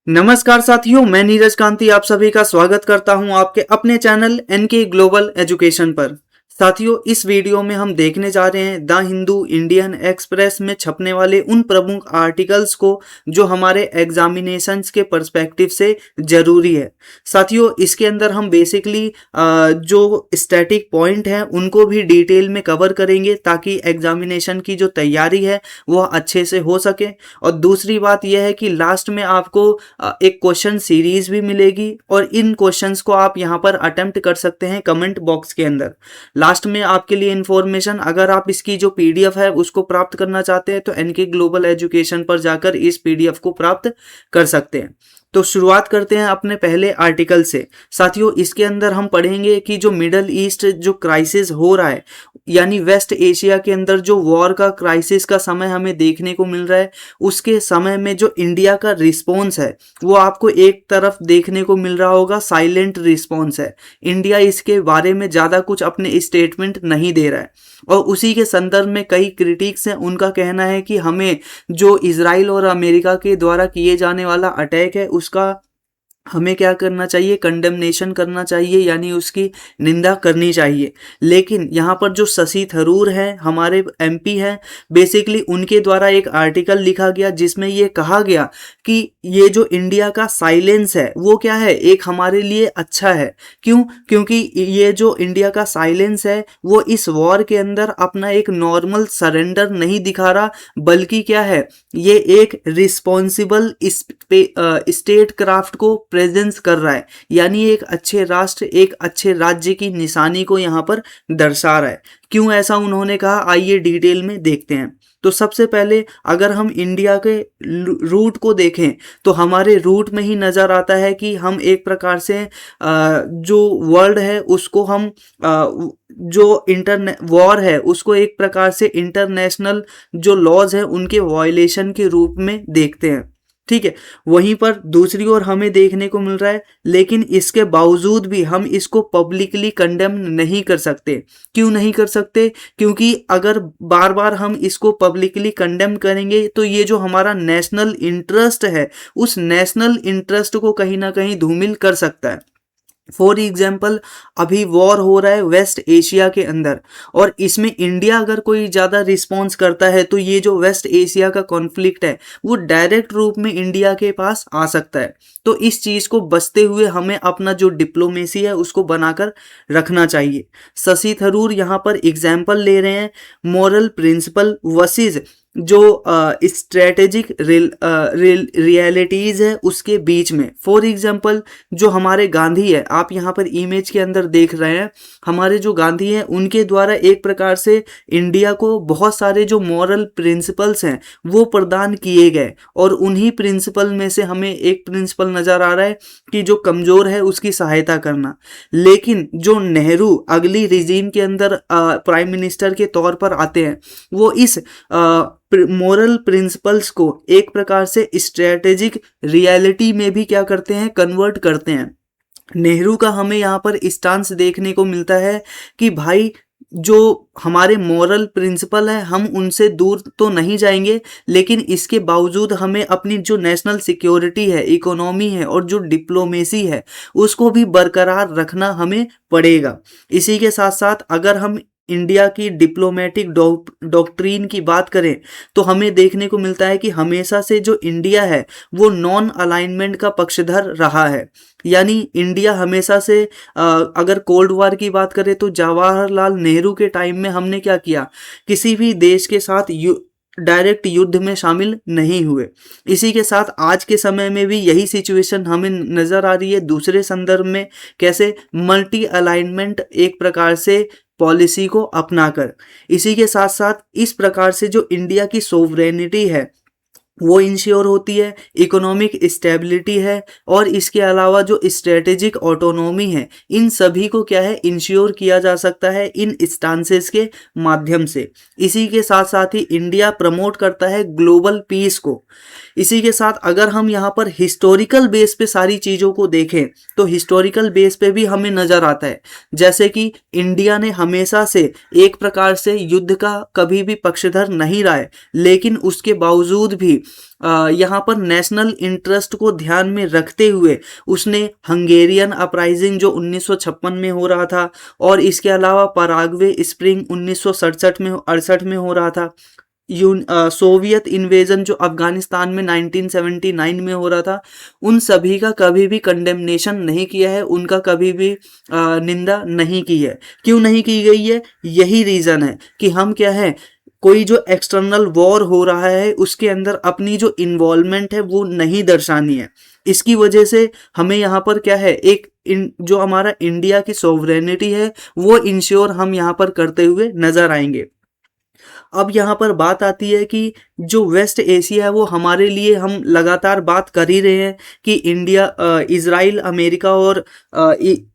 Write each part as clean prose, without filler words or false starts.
नमस्कार साथियों, मैं नीरज कांति आप सभी का स्वागत करता हूं आपके अपने चैनल एनके ग्लोबल एजुकेशन पर। साथियों, इस वीडियो में हम देखने जा रहे हैं द हिंदू इंडियन एक्सप्रेस में छपने वाले उन प्रमुख आर्टिकल्स को जो हमारे एग्जामिनेशंस के पर्सपेक्टिव से जरूरी है। साथियों, इसके अंदर हम बेसिकली जो स्टैटिक पॉइंट हैं उनको भी डिटेल में कवर करेंगे ताकि एग्जामिनेशन की जो तैयारी है वह अच्छे से हो सके। और दूसरी बात यह है कि लास्ट में आपको एक क्वेश्चन सीरीज भी मिलेगी और इन क्वेश्चंस को आप यहाँ पर अटेम्प्ट कर सकते हैं कमेंट बॉक्स के अंदर। लास्ट में आपके लिए इंफॉर्मेशन, अगर आप इसकी जो पीडीएफ है उसको प्राप्त करना चाहते हैं तो एनके ग्लोबल एजुकेशन पर जाकर इस पीडीएफ को प्राप्त कर सकते हैं। तो शुरुआत करते हैं अपने पहले आर्टिकल से। साथियों, इसके अंदर हम पढ़ेंगे कि जो मिडल ईस्ट जो क्राइसिस हो रहा है, यानी वेस्ट एशिया के अंदर जो वॉर का क्राइसिस का समय हमें देखने को मिल रहा है, उसके समय में जो इंडिया का रिस्पॉन्स है वो आपको एक तरफ देखने को मिल रहा होगा साइलेंट रिस्पॉन्स है। इंडिया इसके बारे में ज़्यादा कुछ अपने स्टेटमेंट नहीं दे रहा है और उसी के संदर्भ में कई क्रिटिक्स हैं, उनका कहना है कि हमें जो इजराइल और अमेरिका के द्वारा किए जाने वाला अटैक है उसका हमें क्या करना चाहिए, कंडेमनेशन करना चाहिए, यानी उसकी निंदा करनी चाहिए। लेकिन यहाँ पर जो शशि थरूर हैं, हमारे एमपी हैं, बेसिकली उनके द्वारा एक आर्टिकल लिखा गया जिसमें ये कहा गया कि ये जो इंडिया का साइलेंस है वो क्या है, एक हमारे लिए अच्छा है। क्यों? क्योंकि ये जो इंडिया का साइलेंस है वो इस वॉर के अंदर अपना एक नॉर्मल सरेंडर नहीं दिखा रहा, बल्कि क्या है, ये एक रिस्पॉन्सिबल स्टेट क्राफ्ट को प्रेजेंस कर रहा है, यानी एक अच्छे राष्ट्र, एक अच्छे राज्य की निशानी को यहाँ पर दर्शा रहा है। क्यों ऐसा उन्होंने कहा, आइए डिटेल में देखते हैं। तो सबसे पहले अगर हम इंडिया के रूट को देखें तो हमारे रूट में ही नज़र आता है कि हम एक प्रकार से जो वर्ल्ड है उसको हम जो वॉर है उसको एक प्रकार से इंटरनेशनल जो लॉज है उनके वायलेशन के रूप में देखते हैं। ठीक है, वहीं पर दूसरी ओर हमें देखने को मिल रहा है, लेकिन इसके बावजूद भी हम इसको पब्लिकली कंडेम नहीं कर सकते। क्यों नहीं कर सकते? क्योंकि अगर बार बार हम इसको पब्लिकली कंडेम करेंगे तो ये जो हमारा नेशनल इंटरेस्ट है उस नेशनल इंटरेस्ट को कहीं ना कहीं धूमिल कर सकता है। फॉर एग्जाम्पल, अभी वॉर हो रहा है वेस्ट एशिया के अंदर और इसमें इंडिया अगर कोई ज़्यादा रिस्पॉन्स करता है तो ये जो वेस्ट एशिया का कॉन्फ्लिक्ट है वो डायरेक्ट रूप में इंडिया के पास आ सकता है। तो इस चीज़ को बचते हुए हमें अपना जो डिप्लोमेसी है उसको बनाकर रखना चाहिए। शशि थरूर यहाँ पर एग्जाम्पल ले रहे हैं मॉरल प्रिंसिपल वर्सेस जो स्ट्रेटेजिक रियलिटीज़ है उसके बीच में। फॉर एग्जांपल, जो हमारे गांधी है, आप यहाँ पर इमेज के अंदर देख रहे हैं, हमारे जो गांधी हैं उनके द्वारा एक प्रकार से इंडिया को बहुत सारे जो मॉरल प्रिंसिपल्स हैं वो प्रदान किए गए और उन्हीं प्रिंसिपल में से हमें एक प्रिंसिपल नज़र आ रहा है कि जो कमज़ोर है उसकी सहायता करना। लेकिन जो नेहरू अगली रिजीम के अंदर प्राइम मिनिस्टर के तौर पर आते हैं वो इस मोरल प्रिंसिपल्स को एक प्रकार से स्ट्रेटेजिक रियलिटी में भी क्या करते हैं, कन्वर्ट करते हैं। नेहरू का हमें यहाँ पर स्टांस देखने को मिलता है कि भाई जो हमारे मॉरल प्रिंसिपल है हम उनसे दूर तो नहीं जाएंगे, लेकिन इसके बावजूद हमें अपनी जो नेशनल सिक्योरिटी है, इकोनॉमी है और जो डिप्लोमेसी है उसको भी बरकरार रखना हमें पड़ेगा। इसी के साथ साथ अगर हम इंडिया की डिप्लोमेटिक डॉक्ट्रीन की बात करें तो हमें देखने को मिलता है कि हमेशा से जो इंडिया है वो नॉन अलाइनमेंट का पक्षधर रहा है। यानी इंडिया हमेशा से अगर कोल्ड वॉर की बात करें तो जवाहरलाल नेहरू के टाइम में हमने क्या किया, किसी भी देश के साथ डायरेक्ट युद्ध में शामिल नहीं हुए। इसी के साथ आज के समय में भी यही सिचुएशन हमें नज़र आ रही है दूसरे संदर्भ में, कैसे मल्टी अलाइनमेंट एक प्रकार से पॉलिसी को अपनाकर। इसी के साथ साथ इस प्रकार से जो इंडिया की सोवरेनिटी है वो इंश्योर होती है, इकोनॉमिक स्टेबिलिटी है और इसके अलावा जो स्ट्रेटेजिक ऑटोनॉमी है, इन सभी को क्या है, इंश्योर किया जा सकता है इन स्टांसेस के माध्यम से। इसी के साथ साथ ही इंडिया प्रमोट करता है ग्लोबल पीस को। इसी के साथ अगर हम यहाँ पर हिस्टोरिकल बेस पे सारी चीज़ों को देखें तो हिस्टोरिकल बेस पे भी हमें नज़र आता है जैसे कि इंडिया ने हमेशा से एक प्रकार से युद्ध का कभी भी पक्षधर नहीं रहा है, लेकिन उसके बावजूद भी यहाँ पर नेशनल इंटरेस्ट को ध्यान में रखते हुए उसने हंगेरियन अपराइजिंग जो 1956 में हो रहा था, और इसके अलावा पराग्वे स्प्रिंग 1967 में हो रहा था, सोवियत इन्वेजन जो अफगानिस्तान में 1979 में हो रहा था, उन सभी का कभी भी कंडेमनेशन नहीं किया है, उनका कभी भी निंदा नहीं की है। क्यों नहीं की गई है? यही रीज़न है कि हम क्या है, कोई जो एक्सटर्नल वॉर हो रहा है उसके अंदर अपनी जो इन्वॉल्वमेंट है वो नहीं दर्शानी है। इसकी वजह से हमें यहाँ पर क्या है, जो हमारा इंडिया की सोवरेनिटी है वो इंश्योर हम यहाँ पर करते हुए नजर आएंगे। अब यहाँ पर बात आती है कि जो वेस्ट एशिया है वो हमारे लिए, हम लगातार बात कर ही रहे हैं कि इंडिया, इजराइल, अमेरिका और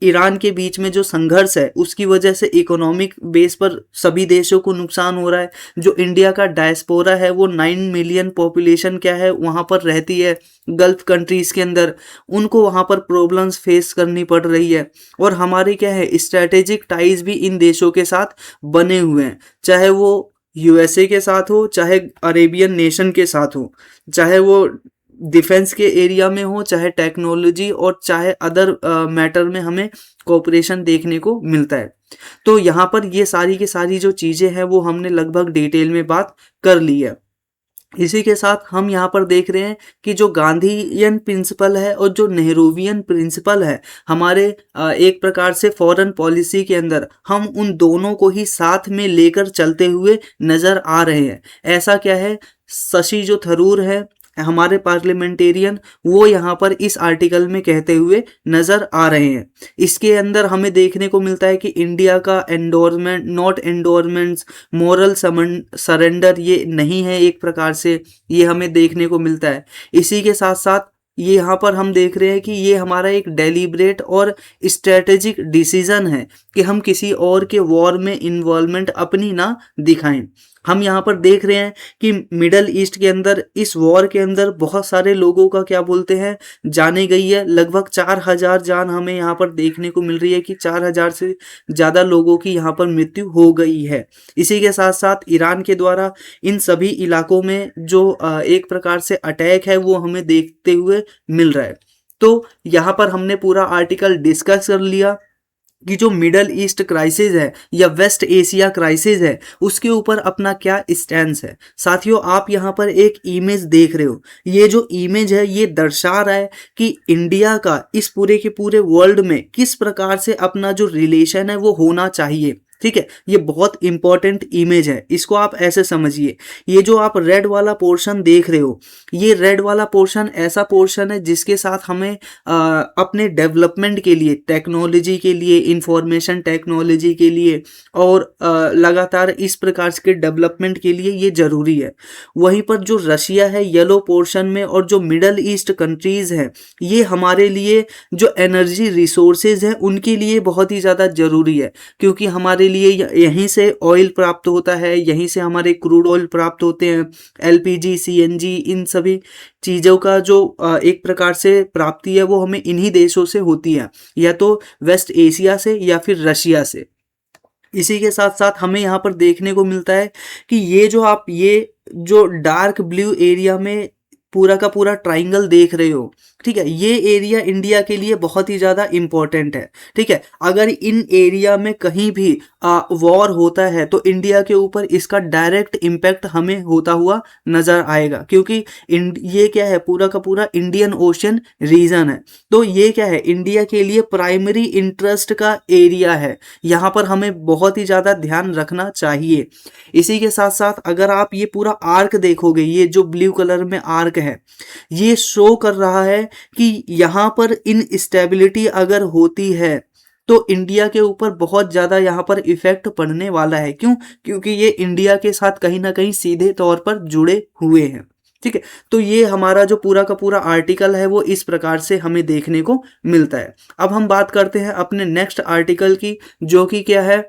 ईरान के बीच में जो संघर्ष है उसकी वजह से इकोनॉमिक बेस पर सभी देशों को नुकसान हो रहा है। जो इंडिया का डायस्पोरा है वो 9 मिलियन पॉपुलेशन क्या है वहाँ पर रहती है गल्फ कंट्रीज़ के अंदर, उनको वहाँ पर प्रॉब्लम्स फेस करनी पड़ रही है। और हमारे क्या है, स्ट्रैटेजिक टाइज भी इन देशों के साथ बने हुए हैं, चाहे वो यूएसए के साथ हो, चाहे अरेबियन नेशन के साथ हो, चाहे वो डिफेंस के एरिया में हो, चाहे टेक्नोलॉजी और चाहे अदर मैटर में हमें कोऑपरेशन देखने को मिलता है। तो यहाँ पर ये सारी की सारी जो चीज़ें हैं वो हमने लगभग डिटेल में बात कर ली है। इसी के साथ हम यहाँ पर देख रहे हैं कि जो गांधीयन प्रिंसिपल है और जो नेहरूवियन प्रिंसिपल है, हमारे एक प्रकार से फॉरेन पॉलिसी के अंदर हम उन दोनों को ही साथ में लेकर चलते हुए नजर आ रहे हैं। ऐसा क्या है, शशि जो थरूर है हमारे पार्लियामेंटेरियन, वो यहाँ पर इस आर्टिकल में कहते हुए नजर आ रहे हैं। इसके अंदर हमें देखने को मिलता है कि इंडिया का endorsement, not endorsements, moral surrender ये नहीं है, एक प्रकार से ये हमें देखने को मिलता है। इसी के साथ साथ ये यहाँ पर हम देख रहे हैं कि ये हमारा एक डेलिब्रेट और स्ट्रेटेजिक डिसीजन है कि हम किसी और के वॉर में इन्वॉल्वमेंट अपनी ना दिखाएं। हम यहाँ पर देख रहे हैं कि मिडल ईस्ट के अंदर, इस वॉर के अंदर बहुत सारे लोगों का क्या बोलते हैं, जाने गई है। लगभग 4000 जान हमें यहाँ पर देखने को मिल रही है कि 4000 से ज़्यादा लोगों की यहाँ पर मृत्यु हो गई है। इसी के साथ साथ ईरान के द्वारा इन सभी इलाकों में जो एक प्रकार से अटैक है वो हमें देखते हुए मिल रहा है। तो यहाँ पर हमने पूरा आर्टिकल डिस्कस कर लिया कि जो मिडल ईस्ट क्राइसिस है या वेस्ट एशिया क्राइसिस है उसके ऊपर अपना क्या स्टैंड है। साथियों, आप यहाँ पर एक इमेज देख रहे हो, ये जो इमेज है ये दर्शा रहा है कि इंडिया का इस पूरे के पूरे वर्ल्ड में किस प्रकार से अपना जो रिलेशन है वो होना चाहिए। ठीक है, ये बहुत इंपॉर्टेंट इमेज है, इसको आप ऐसे समझिए। ये जो आप रेड वाला पोर्शन देख रहे हो, ये रेड वाला पोर्शन ऐसा पोर्शन है जिसके साथ हमें अपने डेवलपमेंट के लिए, टेक्नोलॉजी के लिए, इंफॉर्मेशन टेक्नोलॉजी के लिए और लगातार इस प्रकार के डेवलपमेंट के लिए ये जरूरी है। वहीं पर जो रशिया है येलो पोर्शन में, और जो मिडल ईस्ट कंट्रीज हैं, ये हमारे लिए जो एनर्जी रिसोर्सेज हैं उनके लिए बहुत ही ज़्यादा ज़रूरी है, क्योंकि हमारे लिए यहीं से ऑयल प्राप्त होता है, यहीं से हमारे क्रूड ऑयल प्राप्त होते हैं, एलपीजी, सीएनजी, इन सभी चीज़ों का जो एक प्रकार से प्राप्ति है वो हमें इन्हीं देशों से होती है, या तो वेस्ट एशिया से या फिर रशिया से। इसी के साथ साथ हमें यहाँ पर देखने को मिलता है कि ये जो डार्क ब्लू एरिया में पूरा का पूरा ट्राइंगल देख रहे हो, ठीक है, ये एरिया इंडिया के लिए बहुत ही ज़्यादा इम्पोर्टेंट है। ठीक है, अगर इन एरिया में कहीं भी वॉर होता है तो इंडिया के ऊपर इसका डायरेक्ट इम्पैक्ट हमें होता हुआ नज़र आएगा, क्योंकि ये क्या है, पूरा का पूरा इंडियन ओशन रीजन है। तो ये क्या है, इंडिया के लिए प्राइमरी इंटरेस्ट का एरिया है, यहाँ पर हमें बहुत ही ज़्यादा ध्यान रखना चाहिए। इसी के साथ साथ अगर आप ये पूरा आर्क देखोगे, ये जो ब्लू कलर में आर्क है, ये शो कर रहा है कि यहाँ पर इनस्टेबिलिटी अगर होती है तो इंडिया के ऊपर बहुत ज़्यादा यहाँ पर इफेक्ट पड़ने वाला है। क्यों? क्योंकि ये इंडिया के साथ कहीं ना कहीं सीधे तौर पर जुड़े हुए हैं। ठीक है, तो ये हमारा जो पूरा का पूरा आर्टिकल है वो इस प्रकार से हमें देखने को मिलता है। अब हम बात करते हैं अपने नेक्स्ट आर्टिकल की, जो कि क्या है,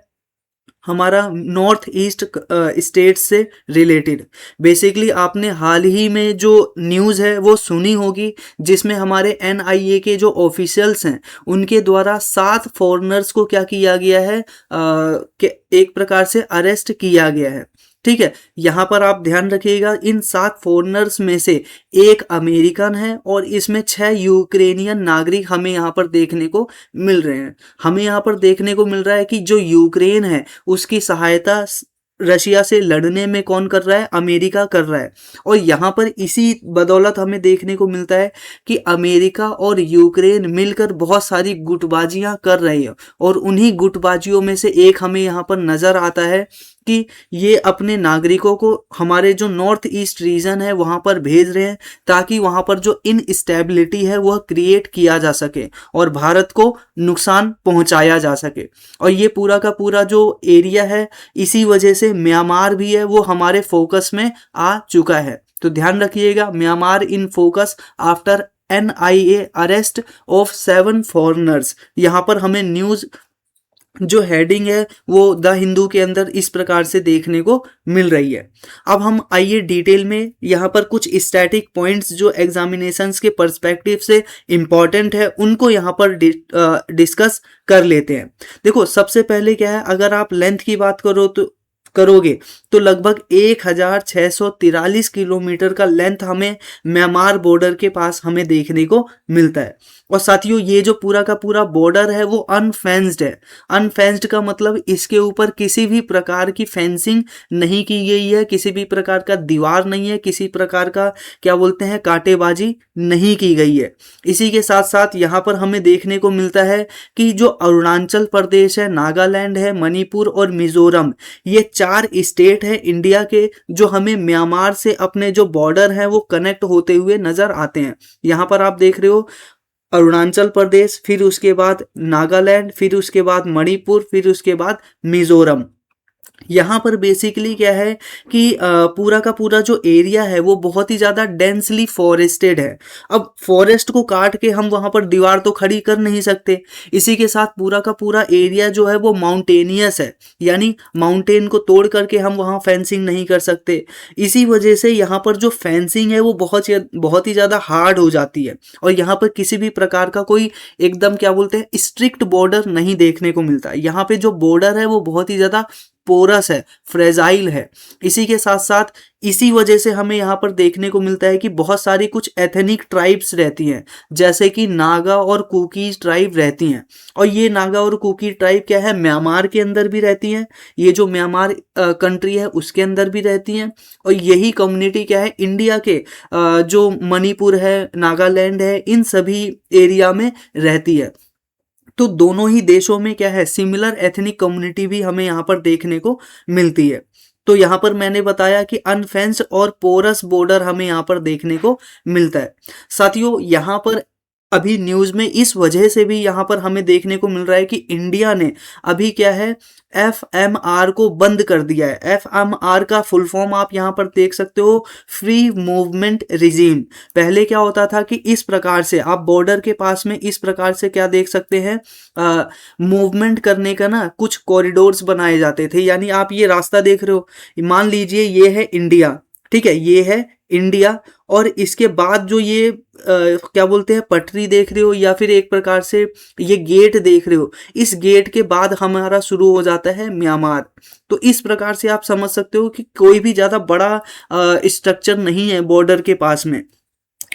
हमारा नॉर्थ ईस्ट स्टेट से रिलेटेड। बेसिकली आपने हाल ही में जो न्यूज़ है वो सुनी होगी, जिसमें हमारे एनआईए के जो ऑफिशियल्स हैं उनके द्वारा 7 फॉरेनर्स को क्या किया गया है, कि एक प्रकार से अरेस्ट किया गया है। ठीक है, यहाँ पर आप ध्यान रखिएगा, इन 7 फॉरेनर्स में से एक अमेरिकन है और इसमें 6 यूक्रेनियन नागरिक हमें यहाँ पर देखने को मिल रहे हैं। हमें यहाँ पर देखने को मिल रहा है कि जो यूक्रेन है उसकी सहायता रशिया से लड़ने में कौन कर रहा है, अमेरिका कर रहा है। और यहाँ पर इसी बदौलत हमें देखने को मिलता है कि अमेरिका और यूक्रेन मिलकर बहुत सारी गुटबाजियां कर रहे हैं और उन्हीं गुटबाजियों में से एक हमें यहाँ पर नजर आता है कि ये अपने नागरिकों को हमारे जो नॉर्थ ईस्ट रीजन है वहां पर भेज रहे हैं ताकि वहां पर जो इनस्टेबिलिटी है वह क्रिएट किया जा सके और भारत को नुकसान पहुंचाया जा सके। और ये पूरा का पूरा जो एरिया है, इसी वजह से म्यांमार भी है वो हमारे फोकस में आ चुका है। तो ध्यान रखिएगा, Myanmar in focus after NIA arrest of 7 foreigners. यहाँ पर हमें न्यूज जो हेडिंग है वो द हिंदू के अंदर इस प्रकार से देखने को मिल रही है। अब हम आइए डिटेल में यहाँ पर कुछ स्टैटिक पॉइंट्स जो एग्जामिनेशंस के पर्सपेक्टिव से इम्पॉर्टेंट है उनको यहाँ पर डिस्कस कर लेते हैं। देखो, सबसे पहले क्या है, अगर आप लेंथ की बात करोगे तो लगभग 1643 किलोमीटर का लेंथ हमें म्यांमार बॉर्डर के पास हमें देखने को मिलता है। और साथियों, ये जो पूरा का पूरा बॉर्डर है वो अनफेंस्ड है। अनफेंस्ड का मतलब इसके ऊपर किसी भी प्रकार की फेंसिंग नहीं की गई है, किसी भी प्रकार का दीवार नहीं है, किसी प्रकार का क्या बोलते हैं कांटेबाजी नहीं की गई है। इसी के साथ साथ यहाँ पर हमें देखने को मिलता है कि जो अरुणाचल प्रदेश है, नागालैंड है, मणिपुर और मिजोरम, ये 4 स्टेट है इंडिया के जो हमें म्यांमार से अपने जो बॉर्डर है वो कनेक्ट होते हुए नजर आते हैं। यहाँ पर आप देख रहे हो अरुणाचल प्रदेश, फिर उसके बाद नागालैंड, फिर उसके बाद मणिपुर, फिर उसके बाद मिजोरम। यहाँ पर बेसिकली क्या है कि पूरा का पूरा जो एरिया है वो बहुत ही ज़्यादा डेंसली फॉरेस्टेड है। अब फॉरेस्ट को काट के हम वहाँ पर दीवार तो खड़ी कर नहीं सकते। इसी के साथ पूरा का पूरा एरिया जो है वो माउंटेनियस है, यानी माउंटेन को तोड़ करके हम वहाँ फेंसिंग नहीं कर सकते। इसी वजह से यहाँ पर जो फेंसिंग है वो बहुत ही ज़्यादा हार्ड हो जाती है और यहाँ पर किसी भी प्रकार का कोई एकदम क्या बोलते हैं स्ट्रिक्ट बॉर्डर नहीं देखने को मिलता। यहाँ पे जो बॉर्डर है वो बहुत ही ज़्यादा पोरस है, फ्रेजाइल है। इसी के साथ साथ इसी वजह से हमें यहाँ पर देखने को मिलता है कि बहुत सारी कुछ एथनिक ट्राइब्स रहती हैं, जैसे कि नागा और कुकीज ट्राइब रहती हैं। और ये नागा और कुकी ट्राइब क्या है, म्यांमार के अंदर भी रहती हैं, ये जो म्यांमार कंट्री है उसके अंदर भी रहती हैं। और यही कम्युनिटी क्या है, इंडिया के जो मणिपुर है, नागालैंड है, इन सभी एरिया में रहती है। तो दोनों ही देशों में क्या है, सिमिलर एथनिक कम्युनिटी भी हमें यहाँ पर देखने को मिलती है। तो यहाँ पर मैंने बताया कि अनफेंस्ड और पोरस बॉर्डर हमें यहाँ पर देखने को मिलता है। साथियों, यहाँ पर अभी न्यूज में इस वजह से भी यहाँ पर हमें देखने को मिल रहा है कि इंडिया ने अभी क्या है FMR को बंद कर दिया है। FMR का फुल फॉर्म आप यहाँ पर देख सकते हो, फ्री मूवमेंट रिजीम। पहले क्या होता था कि इस प्रकार से आप बॉर्डर के पास में इस प्रकार से क्या देख सकते हैं, मूवमेंट करने का ना कुछ कॉरिडोर्स बनाए जाते थे। यानी आप ये रास्ता देख रहे हो, मान लीजिए ये है इंडिया, ठीक है, ये है इंडिया, और इसके बाद जो ये क्या बोलते हैं पटरी देख रहे हो या फिर एक प्रकार से ये गेट देख रहे हो, इस गेट के बाद हमारा शुरू हो जाता है म्यांमार। तो इस प्रकार से आप समझ सकते हो कि कोई भी ज़्यादा बड़ा स्ट्रक्चर नहीं है बॉर्डर के पास में।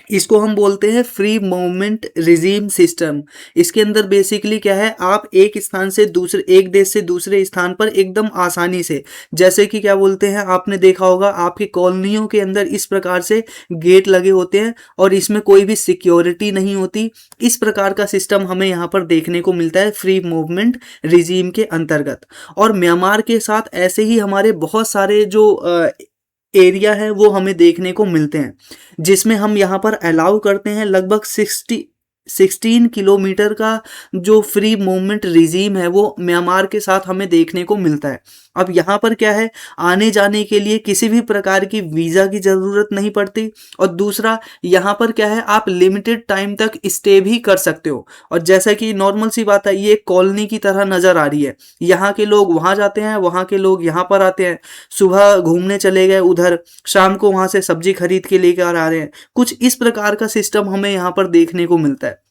इसको हम बोलते हैं फ्री मूवमेंट रिजीम सिस्टम। इसके अंदर बेसिकली क्या है, आप एक स्थान से दूसरे, एक देश से दूसरे स्थान पर एकदम आसानी से, जैसे कि क्या बोलते हैं, आपने देखा होगा आपकी कॉलोनियों के अंदर इस प्रकार से गेट लगे होते हैं और इसमें कोई भी सिक्योरिटी नहीं होती। इस प्रकार का सिस्टम हमें यहाँ पर देखने को मिलता है फ्री मूवमेंट रिजीम के अंतर्गत। और म्यांमार के साथ ऐसे ही हमारे बहुत सारे जो एरिया है वो हमें देखने को मिलते हैं, जिसमें हम यहाँ पर अलाउ करते हैं लगभग 16 किलोमीटर का जो फ्री मूवमेंट रिजीम है वो म्यांमार के साथ हमें देखने को मिलता है। अब यहाँ पर क्या है, आने जाने के लिए किसी भी प्रकार की वीज़ा की ज़रूरत नहीं पड़ती। और दूसरा, यहाँ पर क्या है, आप लिमिटेड टाइम तक स्टे भी कर सकते हो। और जैसा कि नॉर्मल सी बात है, ये कॉलोनी की तरह नज़र आ रही है। यहाँ के लोग वहाँ जाते हैं, वहाँ के लोग यहाँ पर आते हैं, सुबह घूमने चले गए उधर, शाम को वहाँ से सब्जी खरीद के लेकर आ रहे हैं। कुछ इस प्रकार का सिस्टम हमें यहाँ पर देखने को मिलता है।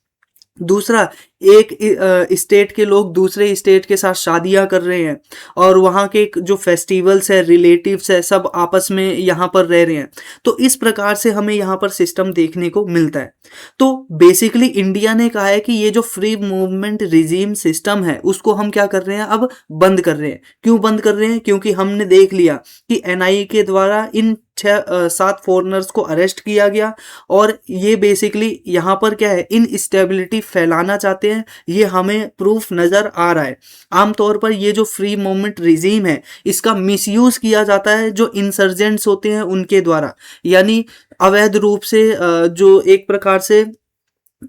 दूसरा, एक स्टेट के लोग दूसरे स्टेट के साथ शादियां कर रहे हैं और वहाँ के जो फेस्टिवल्स है, रिलेटिव्स है, सब आपस में यहाँ पर रह रहे हैं। तो इस प्रकार से हमें यहाँ पर सिस्टम देखने को मिलता है। तो बेसिकली इंडिया ने कहा है कि ये जो फ्री मूवमेंट रिजीम सिस्टम है उसको हम क्या कर रहे हैं, अब बंद कर रहे हैं। क्यों बंद कर रहे हैं? क्योंकि हमने देख लिया कि एनआईए के द्वारा इन 6-7 फॉरेनर्स को अरेस्ट किया गया और ये बेसिकली यहाँ पर क्या है, इनस्टेबिलिटी फैलाना चाहते हैं। ये हमें प्रूफ नजर आ रहा है। आमतौर पर ये जो फ्री मूवमेंट रिजीम है इसका मिसयूज किया जाता है जो इंसर्जेंट्स होते हैं उनके द्वारा, यानी अवैध रूप से जो एक प्रकार से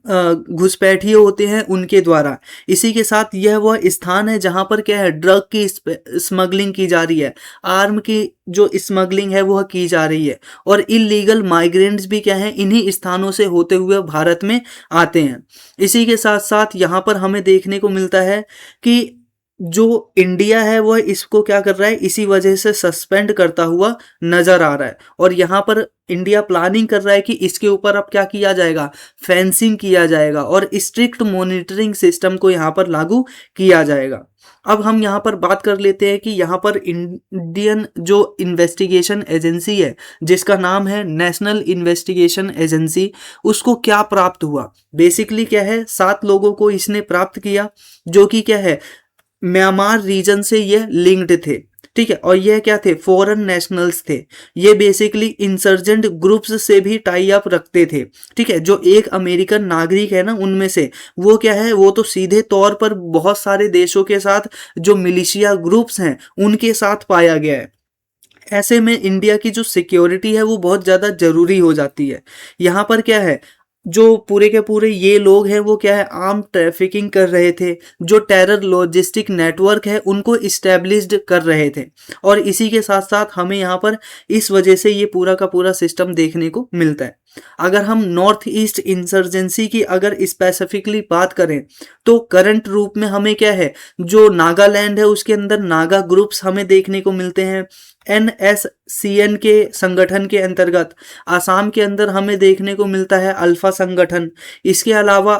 घुसपैठिए होते हैं उनके द्वारा। इसी के साथ यह वह स्थान है जहां पर क्या है, ड्रग की स्मगलिंग की जा रही है, आर्म की जो स्मगलिंग है वह की जा रही है और इलीगल माइग्रेंट्स भी क्या है, इन्हीं स्थानों से होते हुए भारत में आते हैं। इसी के साथ साथ यहाँ पर हमें देखने को मिलता है कि जो इंडिया है वह इसको क्या कर रहा है, इसी वजह से सस्पेंड करता हुआ नजर आ रहा है और यहाँ पर इंडिया प्लानिंग कर रहा है कि इसके ऊपर अब क्या किया जाएगा, फेंसिंग किया जाएगा और स्ट्रिक्ट मॉनिटरिंग सिस्टम को यहाँ पर लागू किया जाएगा। अब हम यहाँ पर बात कर लेते हैं कि यहाँ पर इंडियन जो इन्वेस्टिगेशन एजेंसी है जिसका नाम है नेशनल इन्वेस्टिगेशन एजेंसी, उसको क्या प्राप्त हुआ। बेसिकली क्या है, 7 लोगों को इसने प्राप्त किया जो कि क्या है, म्यांमार रीजन से ये लिंक्ड थे। ठीक है, और ये क्या थे, फॉरेन नेशनल्स थे। ये बेसिकली इंसर्जेंट ग्रुप्स से भी टाई अप रखते थे। ठीक है, जो एक अमेरिकन नागरिक है ना उनमें से, वो क्या है, वो तो सीधे तौर पर बहुत सारे देशों के साथ जो मिलिशिया ग्रुप्स हैं उनके साथ पाया गया है। ऐसे में इंडिया की जो सिक्योरिटी है वो बहुत ज़्यादा जरूरी हो जाती है। यहाँ पर क्या है, जो पूरे के पूरे ये लोग हैं वो क्या है, आर्म ट्रैफिकिंग कर रहे थे, जो टेरर लॉजिस्टिक नेटवर्क है उनको इस्टेब्लिश्ड कर रहे थे और इसी के साथ साथ हमें यहाँ पर इस वजह से ये पूरा का पूरा सिस्टम देखने को मिलता है। अगर हम नॉर्थ ईस्ट इंसर्जेंसी की अगर स्पेसिफिकली बात करें तो करंट रूप में हमें क्या है, जो नागालैंड है उसके अंदर नागा ग्रुप्स हमें देखने को मिलते हैं। NSCN के संगठन के अंतर्गत आसाम के अंदर हमें देखने को मिलता है अल्फा संगठन। इसके अलावा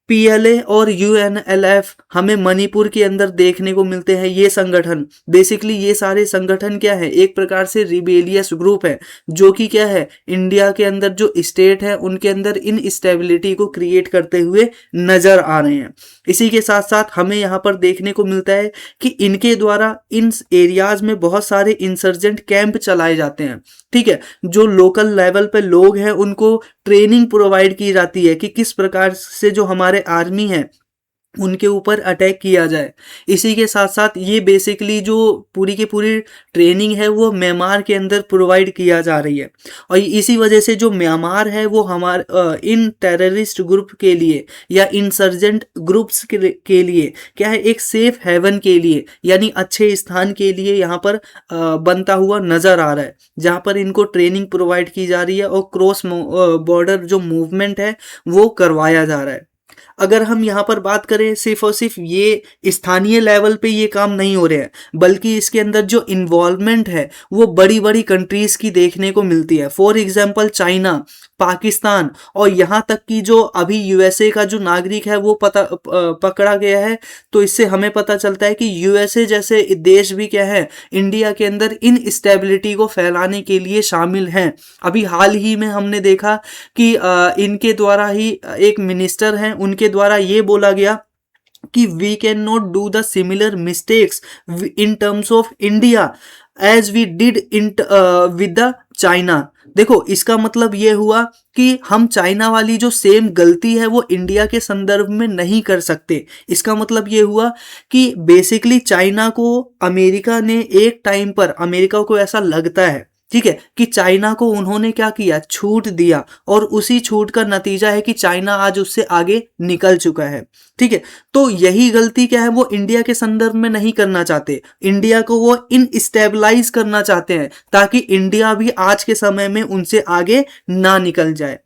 PLA और UNLF हमें मणिपुर के अंदर देखने को मिलते हैं। ये संगठन बेसिकली, ये सारे संगठन क्या है, एक प्रकार से रिबेलियस ग्रुप है जो कि क्या है, इंडिया के अंदर जो स्टेट है उनके अंदर इनस्टेबिलिटी को क्रिएट करते हुए नजर आ रहे हैं। इसी के साथ साथ हमें यहाँ पर देखने को मिलता है कि इनके द्वारा इन एरियाज में बहुत सारे इंसर्जेंट कैंप चलाए जाते हैं। ठीक है, जो लोकल लेवल पे लोग हैं उनको ट्रेनिंग प्रोवाइड की जाती है कि किस प्रकार से जो हमारे आर्मी है उनके ऊपर अटैक किया जाए। इसी के साथ साथ ये बेसिकली जो पूरी की पूरी ट्रेनिंग है वो म्यांमार के अंदर प्रोवाइड किया जा रही है और इसी वजह से जो म्यांमार है वो हमारे इन टेररिस्ट ग्रुप के लिए या इंसर्जेंट ग्रुप्स के लिए क्या है, एक सेफ हेवन के लिए यानी अच्छे स्थान के लिए यहाँ पर बनता हुआ नजर आ रहा है, जहाँ पर इनको ट्रेनिंग प्रोवाइड की जा रही है और क्रॉस बॉर्डर जो मूवमेंट है वो करवाया जा रहा है। अगर हम यहाँ पर बात करें, सिर्फ और सिर्फ ये स्थानीय लेवल पे ये काम नहीं हो रहे हैं, बल्कि इसके अंदर जो इन्वॉल्वमेंट है वो बड़ी बड़ी कंट्रीज की देखने को मिलती है। फॉर एग्जांपल चाइना, पाकिस्तान और यहाँ तक कि जो अभी USA का जो नागरिक है वो पकड़ा गया है। तो इससे हमें पता चलता है कि USA जैसे देश भी क्या है, इंडिया के अंदर इन स्टेबिलिटी को फैलाने के लिए शामिल हैं। अभी हाल ही में हमने देखा कि इनके द्वारा ही एक मिनिस्टर हैं, उनके द्वारा ये बोला गया कि we can not do the similar mistakes in terms of India as we did in with the China. देखो, इसका मतलब ये हुआ कि हम चाइना वाली जो सेम गलती है वो इंडिया के संदर्भ में नहीं कर सकते। इसका मतलब ये हुआ कि बेसिकली चाइना को अमेरिका ने एक टाइम पर, अमेरिका को ऐसा लगता है ठीक है, कि चाइना को उन्होंने क्या किया, छूट दिया और उसी छूट का नतीजा है कि चाइना आज उससे आगे निकल चुका है। ठीक है, तो यही गलती क्या है, वो इंडिया के संदर्भ में नहीं करना चाहते। इंडिया को वो इनस्टेबलाइज करना चाहते हैं ताकि इंडिया भी आज के समय में उनसे आगे ना निकल जाए।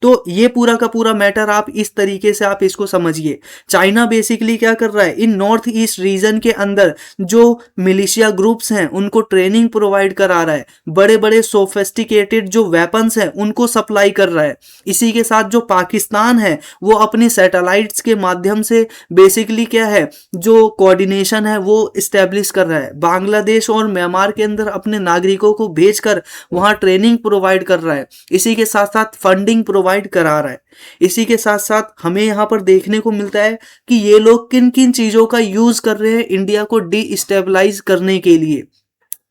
तो ये पूरा का पूरा मैटर आप इस तरीके से आप इसको समझिए। चाइना बेसिकली क्या कर रहा है, इन नॉर्थ ईस्ट रीजन के अंदर जो मिलिशिया ग्रुप्स हैं उनको ट्रेनिंग प्रोवाइड करा रहा है, बड़े बड़े सोफिस्टिकेटेड जो वेपन्स हैं उनको सप्लाई कर रहा है। इसी के साथ जो पाकिस्तान है वो अपनी सैटेलाइट्स के माध्यम से बेसिकली क्या है, जो कोऑर्डिनेशन है वो इस्टेब्लिश कर रहा है। बांग्लादेश और म्यांमार के अंदर अपने नागरिकों को भेजकर वहां ट्रेनिंग प्रोवाइड कर रहा है। इसी के साथ साथ फंडिंग प्रोवाइड करा रहा है। इसी के साथ साथ हमें यहाँ पर देखने को मिलता है कि ये लोग किन किन चीजों का यूज कर रहे हैं इंडिया को डीस्टेबलाइज करने के लिए।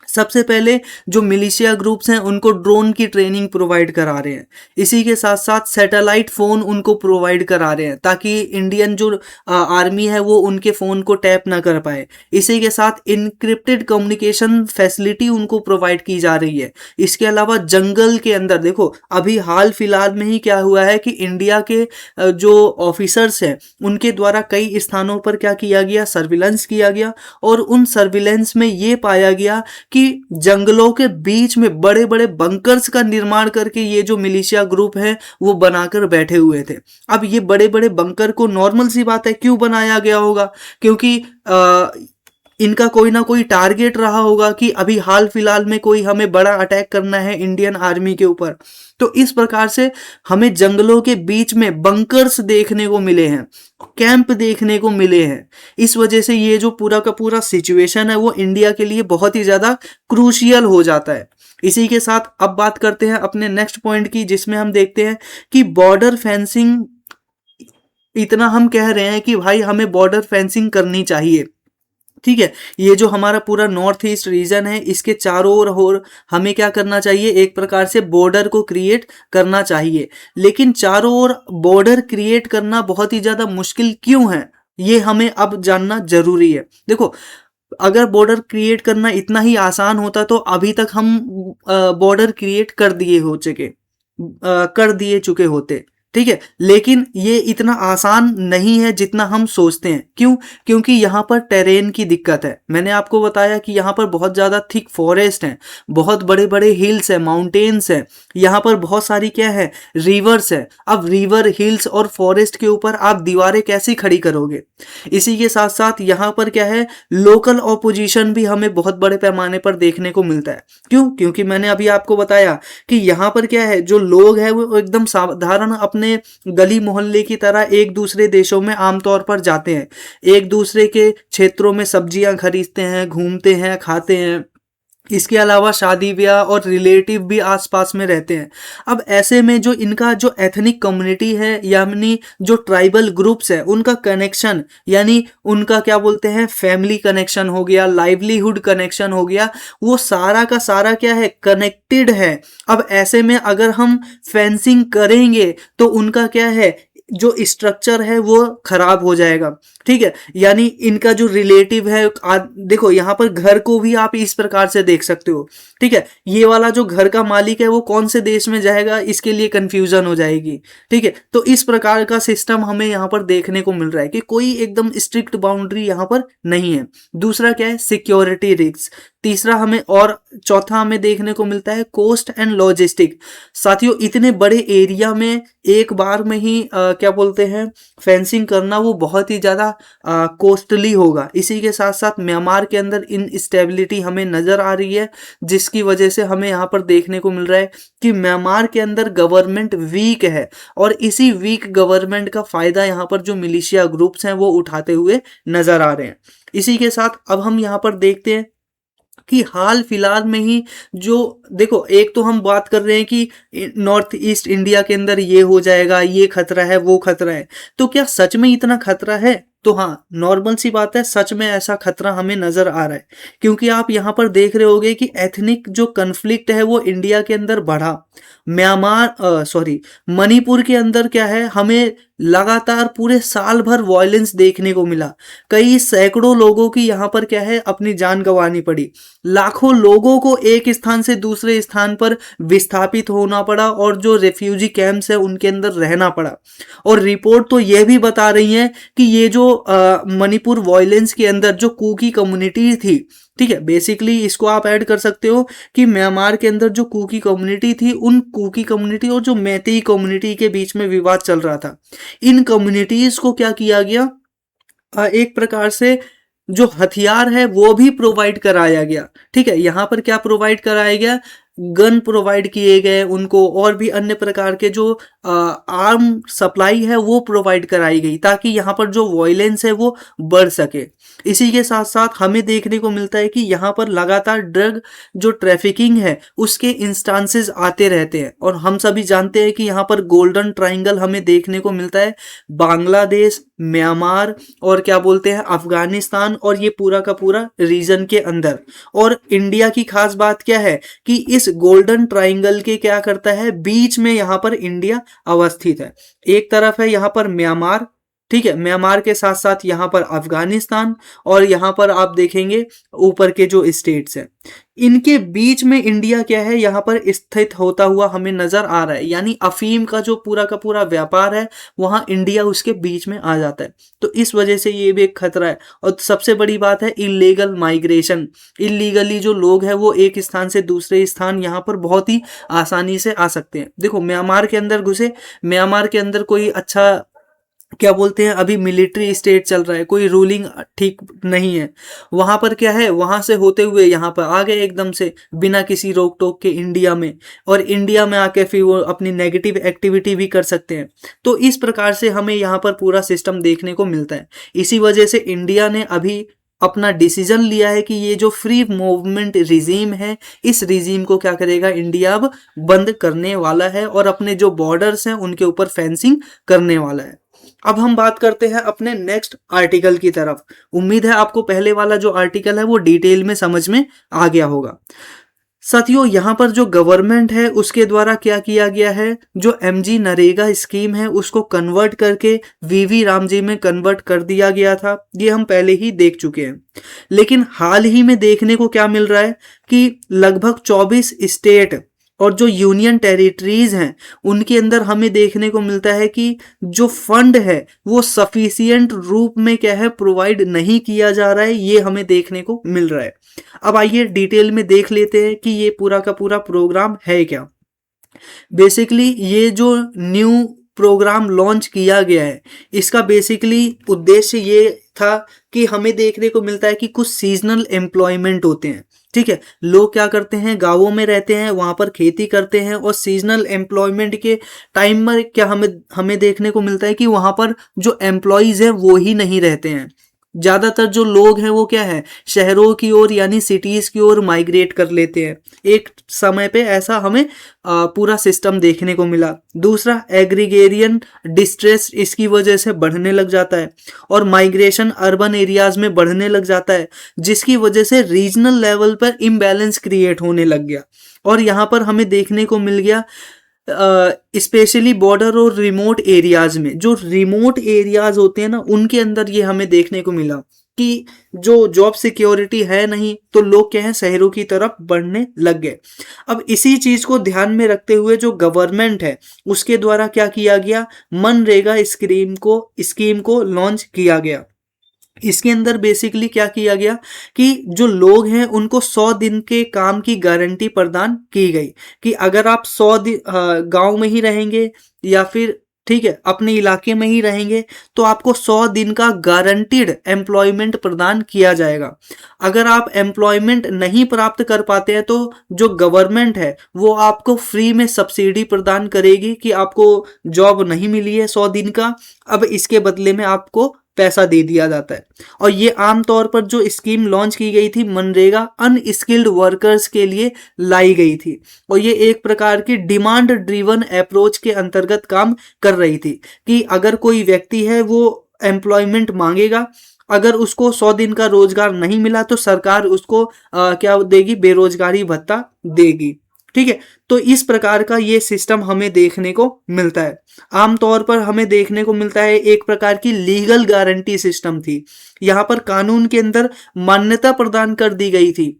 सबसे पहले जो मिलिशिया ग्रुप्स हैं उनको ड्रोन की ट्रेनिंग प्रोवाइड करा रहे हैं। इसी के साथ साथ सैटेलाइट फ़ोन उनको प्रोवाइड करा रहे हैं ताकि इंडियन जो आर्मी है वो उनके फ़ोन को टैप ना कर पाए। इसी के साथ इनक्रिप्टेड कम्युनिकेशन फैसिलिटी उनको प्रोवाइड की जा रही है। इसके अलावा जंगल के अंदर देखो अभी हाल फिलहाल में ही क्या हुआ है कि इंडिया के जो ऑफिसर्स हैं उनके द्वारा कई स्थानों पर क्या किया गया, सर्विलेंस किया गया, और उन सर्विलेंस में ये पाया गया कि जंगलों के बीच में बड़े बड़े बंकर्स का निर्माण करके ये जो मिलिशिया ग्रुप है वो बनाकर बैठे हुए थे। अब ये बड़े बड़े बंकर को नॉर्मल सी बात है क्यों बनाया गया होगा, क्योंकि इनका कोई ना कोई टारगेट रहा होगा कि अभी हाल फिलहाल में कोई हमें बड़ा अटैक करना है इंडियन आर्मी के ऊपर। तो इस प्रकार से हमें जंगलों के बीच में बंकर्स देखने को मिले हैं, कैंप देखने को मिले हैं। इस वजह से ये जो पूरा का पूरा सिचुएशन है वो इंडिया के लिए बहुत ही ज्यादा क्रूशियल हो जाता है। इसी के साथ अब बात करते हैं अपने नेक्स्ट पॉइंट की, जिसमें हम देखते हैं कि बॉर्डर फेंसिंग, इतना हम कह रहे हैं कि भाई हमें बॉर्डर फेंसिंग करनी चाहिए, ठीक है। ये जो हमारा पूरा नॉर्थ ईस्ट रीजन है इसके चारों ओर हमें क्या करना चाहिए, एक प्रकार से बॉर्डर को क्रिएट करना चाहिए। लेकिन चारों ओर बॉर्डर क्रिएट करना बहुत ही ज्यादा मुश्किल क्यों है, ये हमें अब जानना जरूरी है। देखो अगर बॉर्डर क्रिएट करना इतना ही आसान होता तो अभी तक हम बॉर्डर क्रिएट कर दिए चुके होते, ठीक है। लेकिन ये इतना आसान नहीं है जितना हम सोचते हैं। क्यों? क्योंकि यहाँ पर टेरेन की दिक्कत है। मैंने आपको बताया कि यहाँ पर बहुत ज़्यादा थिक फॉरेस्ट हैं, बहुत बड़े बड़े हिल्स हैं, माउंटेन्स हैं, यहाँ पर बहुत सारी क्या है, रिवर्स है। अब रिवर, हिल्स और फॉरेस्ट के ऊपर आप दीवारें कैसी खड़ी करोगे? इसी के साथ साथ यहाँ पर क्या है, लोकल ऑपोजिशन भी हमें बहुत बड़े पैमाने पर देखने को मिलता है। क्यों? क्योंकि मैंने अभी आपको बताया कि यहाँ पर क्या है, जो लोग हैं वो एकदम साधारण अपने गली मोहल्ले की तरह एक दूसरे देशों में आमतौर पर जाते हैं, एक दूसरे के क्षेत्रों में सब्जियां खरीदते हैं, घूमते हैं, खाते हैं। इसके अलावा शादी ब्याह और रिलेटिव भी आसपास में रहते हैं। अब ऐसे में जो इनका जो एथनिक कम्युनिटी है यानी जो ट्राइबल ग्रुप्स है उनका कनेक्शन, यानी उनका क्या बोलते हैं, फैमिली कनेक्शन हो गया, लाइवलीहुड कनेक्शन हो गया, वो सारा का सारा क्या है, कनेक्टेड है। अब ऐसे में अगर हम फेंसिंग करेंगे तो उनका क्या है, जो स्ट्रक्चर है वो खराब हो जाएगा, ठीक है। यानी इनका जो रिलेटिव है, देखो यहाँ पर घर को भी आप इस प्रकार से देख सकते हो, ठीक है। ये वाला जो घर का मालिक है वो कौन से देश में जाएगा, इसके लिए कंफ्यूजन हो जाएगी, ठीक है। तो इस प्रकार का सिस्टम हमें यहाँ पर देखने को मिल रहा है कि कोई एकदम स्ट्रिक्ट बाउंड्री यहाँ पर नहीं है। दूसरा क्या है, सिक्योरिटी रिस्क। तीसरा हमें, और चौथा हमें देखने को मिलता है कॉस्ट एंड लॉजिस्टिक। साथियों इतने बड़े एरिया में एक बार में ही क्या बोलते हैं, फेंसिंग करना वो बहुत ही ज़्यादा कॉस्टली होगा। इसी के साथ साथ म्यांमार के अंदर इनस्टेबिलिटी हमें नज़र आ रही है, जिसकी वजह से हमें यहाँ पर देखने को मिल रहा है कि म्यांमार के अंदर गवर्नमेंट वीक है, और इसी वीक गवर्नमेंट का फ़ायदा यहाँ पर जो मिलिशिया ग्रुप्स हैं वो उठाते हुए नज़र आ रहे हैं। इसी के साथ अब हम यहाँ पर देखते हैं कि हाल फिलहाल में ही जो, देखो एक तो हम बात कर रहे हैं कि नॉर्थ ईस्ट इंडिया के अंदर ये हो जाएगा, ये खतरा है, वो खतरा है, तो क्या सच में इतना खतरा है? तो हाँ, नॉर्मल सी बात है, सच में ऐसा खतरा हमें नजर आ रहा है। क्योंकि आप यहाँ पर देख रहे होगे कि एथनिक जो कन्फ्लिक्ट है वो इंडिया के अंदर बढ़ा। मणिपुर के अंदर क्या है, हमें लगातार पूरे साल भर वॉयलेंस देखने को मिला। कई सैकड़ों लोगों की यहाँ पर क्या है, अपनी जान गंवानी पड़ी। लाखों लोगों को एक स्थान से दूसरे स्थान पर विस्थापित होना पड़ा, और जो रेफ्यूजी कैंप्स है उनके अंदर रहना पड़ा। और रिपोर्ट तो यह भी बता रही है कि ये जो मणिपुर वॉयलेंस के अंदर जो कुकी कम्युनिटी थी, ठीक है, बेसिकली इसको आप ऐड कर सकते हो कि म्यांमार के अंदर जो कुकी कम्युनिटी थी, उन कुकी कम्युनिटी और जो मैतेई कम्युनिटी के बीच में विवाद चल रहा था। इन कम्युनिटीज को क्या किया गया, एक प्रकार से जो हथियार है वो भी प्रोवाइड कराया गया। ठीक है, यहाँ पर क्या प्रोवाइड कराया गया, गन प्रोवाइड किए गए उनको, और भी अन्य प्रकार के जो आर्म सप्लाई है वो प्रोवाइड कराई गई, ताकि यहाँ पर जो वॉयलेंस है वो बढ़ सके। इसी के साथ साथ हमें देखने को मिलता है कि यहाँ पर लगातार ड्रग जो ट्रैफिकिंग है उसके इंस्टांसेस आते रहते हैं, और हम सभी जानते हैं कि यहाँ पर गोल्डन ट्राइंगल हमें देखने को मिलता है, बांग्लादेश, म्यांमार और क्या बोलते हैं अफगानिस्तान, और ये पूरा का पूरा रीजन के अंदर। और इंडिया की खास बात क्या है कि इस गोल्डन ट्राइंगल के क्या करता है, बीच में यहाँ पर इंडिया अवस्थित है। एक तरफ है यहाँ पर म्यांमार, ठीक है, म्यांमार के साथ साथ यहाँ पर अफगानिस्तान, और यहाँ पर आप देखेंगे ऊपर के जो स्टेट्स हैं, इनके बीच में इंडिया क्या है, यहाँ पर स्थित होता हुआ हमें नजर आ रहा है। यानी अफीम का जो पूरा का पूरा व्यापार है वहां इंडिया उसके बीच में आ जाता है, तो इस वजह से ये भी एक खतरा है। और सबसे बड़ी बात है इलीगल माइग्रेशन, इलीगली जो लोग हैं वो एक स्थान से दूसरे स्थान यहाँ पर बहुत ही आसानी से आ सकते हैं। देखो म्यांमार के अंदर घुसे, म्यांमार के अंदर कोई अच्छा क्या बोलते हैं, अभी मिलिट्री स्टेट चल रहा है, कोई रूलिंग ठीक नहीं है, वहां पर क्या है, वहां से होते हुए यहाँ पर आ गए एकदम से बिना किसी रोक टोक के इंडिया में, और इंडिया में आके फिर वो अपनी नेगेटिव एक्टिविटी भी कर सकते हैं। तो इस प्रकार से हमें यहाँ पर पूरा सिस्टम देखने को मिलता है। इसी वजह से इंडिया ने अभी अपना डिसीजन लिया है कि ये जो फ्री मूवमेंट रिजीम है, इस रिजीम को क्या करेगा, इंडिया अब बंद करने वाला है, और अपने जो बॉर्डर्स हैं उनके ऊपर फेंसिंग करने वाला है। अब हम बात करते हैं अपने नेक्स्ट आर्टिकल की तरफ। उम्मीद है आपको पहले वाला जो आर्टिकल है वो डिटेल में समझ में आ गया होगा। साथियों, यहाँ पर जो गवर्नमेंट है उसके द्वारा क्या किया गया है, जो एमजी नरेगा स्कीम है उसको कन्वर्ट करके वीवी रामजी में कन्वर्ट कर दिया गया था। ये हम पहले ही देख चुके हैं, लेकिन हाल ही में देखने को क्या मिल रहा है कि लगभग 24 स्टेट और जो यूनियन टेरिटरीज हैं उनके अंदर हमें देखने को मिलता है कि जो फंड है वो सफिशिएंट रूप में क्या है, प्रोवाइड नहीं किया जा रहा है, ये हमें देखने को मिल रहा है। अब आइए डिटेल में देख लेते हैं कि ये पूरा का पूरा प्रोग्राम है क्या। बेसिकली ये जो न्यू प्रोग्राम लॉन्च किया गया है, इसका बेसिकली उद्देश्य ये था कि हमें देखने को मिलता है कि कुछ सीजनल एम्प्लॉयमेंट होते हैं। ठीक है, लोग क्या करते हैं, गांवों में रहते हैं, वहां पर खेती करते हैं, और सीजनल एम्प्लॉयमेंट के टाइम में क्या हमें देखने को मिलता है कि वहां पर जो एम्प्लॉयज हैं वो ही नहीं रहते हैं। ज्यादातर जो लोग हैं वो क्या है, शहरों की ओर यानी सिटीज की ओर माइग्रेट कर लेते हैं। एक समय पे ऐसा हमें पूरा सिस्टम देखने को मिला। दूसरा, एग्रीगेरियन डिस्ट्रेस इसकी वजह से बढ़ने लग जाता है, और माइग्रेशन अर्बन एरियाज में बढ़ने लग जाता है, जिसकी वजह से रीजनल लेवल पर इम्बैलेंस क्रिएट होने लग गया। और यहाँ पर हमें देखने को मिल गया स्पेशली बॉर्डर और रिमोट एरियाज में, जो रिमोट एरियाज होते हैं ना, उनके अंदर ये हमें देखने को मिला कि जो जॉब सिक्योरिटी है नहीं, तो लोग क्या है, शहरों की तरफ बढ़ने लग गए। अब इसी चीज को ध्यान में रखते हुए जो गवर्नमेंट है उसके द्वारा क्या किया गया, मनरेगा स्कीम को लॉन्च किया गया। इसके अंदर बेसिकली क्या किया गया कि जो लोग हैं उनको 100 दिन के काम की गारंटी प्रदान की गई कि अगर आप 100 दिन गांव में ही रहेंगे या फिर ठीक है अपने इलाके में ही रहेंगे तो आपको 100 दिन का गारंटीड एम्प्लॉयमेंट प्रदान किया जाएगा। अगर आप एम्प्लॉयमेंट नहीं प्राप्त कर पाते हैं तो जो गवर्नमेंट है वो आपको फ्री में सब्सिडी प्रदान करेगी कि आपको जॉब नहीं मिली है 100 दिन का, अब इसके बदले में आपको पैसा दे दिया जाता है। और ये आमतौर पर जो स्कीम लॉन्च की गई थी मनरेगा अनस्किल्ड वर्कर्स के लिए लाई गई थी, और ये एक प्रकार की डिमांड ड्रिवन अप्रोच के अंतर्गत काम कर रही थी कि अगर कोई व्यक्ति है वो एम्प्लॉयमेंट मांगेगा, अगर उसको 100 दिन का रोजगार नहीं मिला तो सरकार उसको क्या देगी, बेरोजगारी भत्ता देगी। ठीक है, तो इस प्रकार का ये सिस्टम हमें देखने को मिलता है। आमतौर पर हमें देखने को मिलता है एक प्रकार की लीगल गारंटी सिस्टम थी। यहाँ पर कानून के अंदर मान्यता प्रदान कर दी गई थी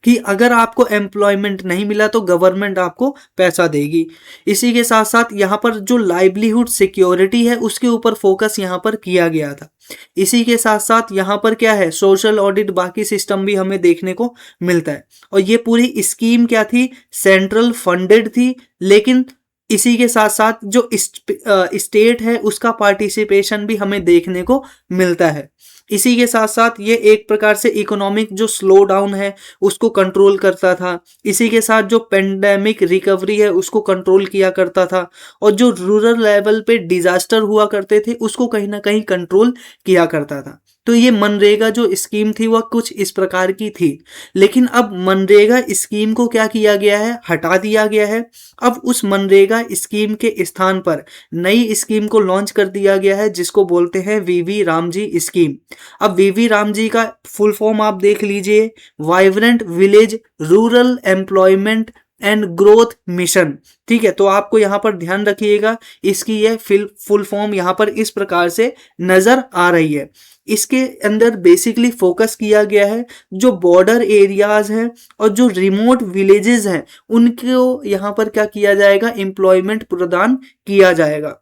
कि अगर आपको एम्प्लॉयमेंट नहीं मिला तो गवर्नमेंट आपको पैसा देगी। इसी के साथ साथ यहाँ पर जो लाइवलीहुड सिक्योरिटी है उसके ऊपर फोकस यहाँ पर किया गया था। इसी के साथ साथ यहाँ पर क्या है, सोशल ऑडिट बाकी सिस्टम भी हमें देखने को मिलता है। और ये पूरी स्कीम क्या थी, सेंट्रल फंडेड थी, लेकिन इसी के साथ साथ जो स्टेट है उसका पार्टिसिपेशन भी हमें देखने को मिलता है। इसी के साथ साथ ये एक प्रकार से इकोनॉमिक जो स्लो डाउन है उसको कंट्रोल करता था। इसी के साथ जो पेंडेमिक रिकवरी है उसको कंट्रोल किया करता था, और जो रूरल लेवल पे डिजास्टर हुआ करते थे उसको कहीं ना कहीं कंट्रोल किया करता था। तो ये मनरेगा जो स्कीम थी वह कुछ इस प्रकार की थी। लेकिन अब मनरेगा स्कीम को क्या किया गया है, हटा दिया गया है। अब उस मनरेगा स्कीम के स्थान पर नई स्कीम को लॉन्च कर दिया गया है जिसको बोलते हैं वीवी रामजी स्कीम। अब वीवी रामजी का फुल फॉर्म आप देख लीजिए, vibrant village rural employment and growth mission. ठीक है, तो आपको यहाँ पर ध्यान रखिएगा, इसकी यह फुल फॉर्म यहाँ पर इस प्रकार से नजर आ रही है। इसके अंदर बेसिकली फोकस किया गया है जो बॉर्डर एरियाज हैं और जो रिमोट विलेजेस हैं उनको यहाँ पर क्या किया जाएगा, एम्प्लॉयमेंट प्रदान किया जाएगा।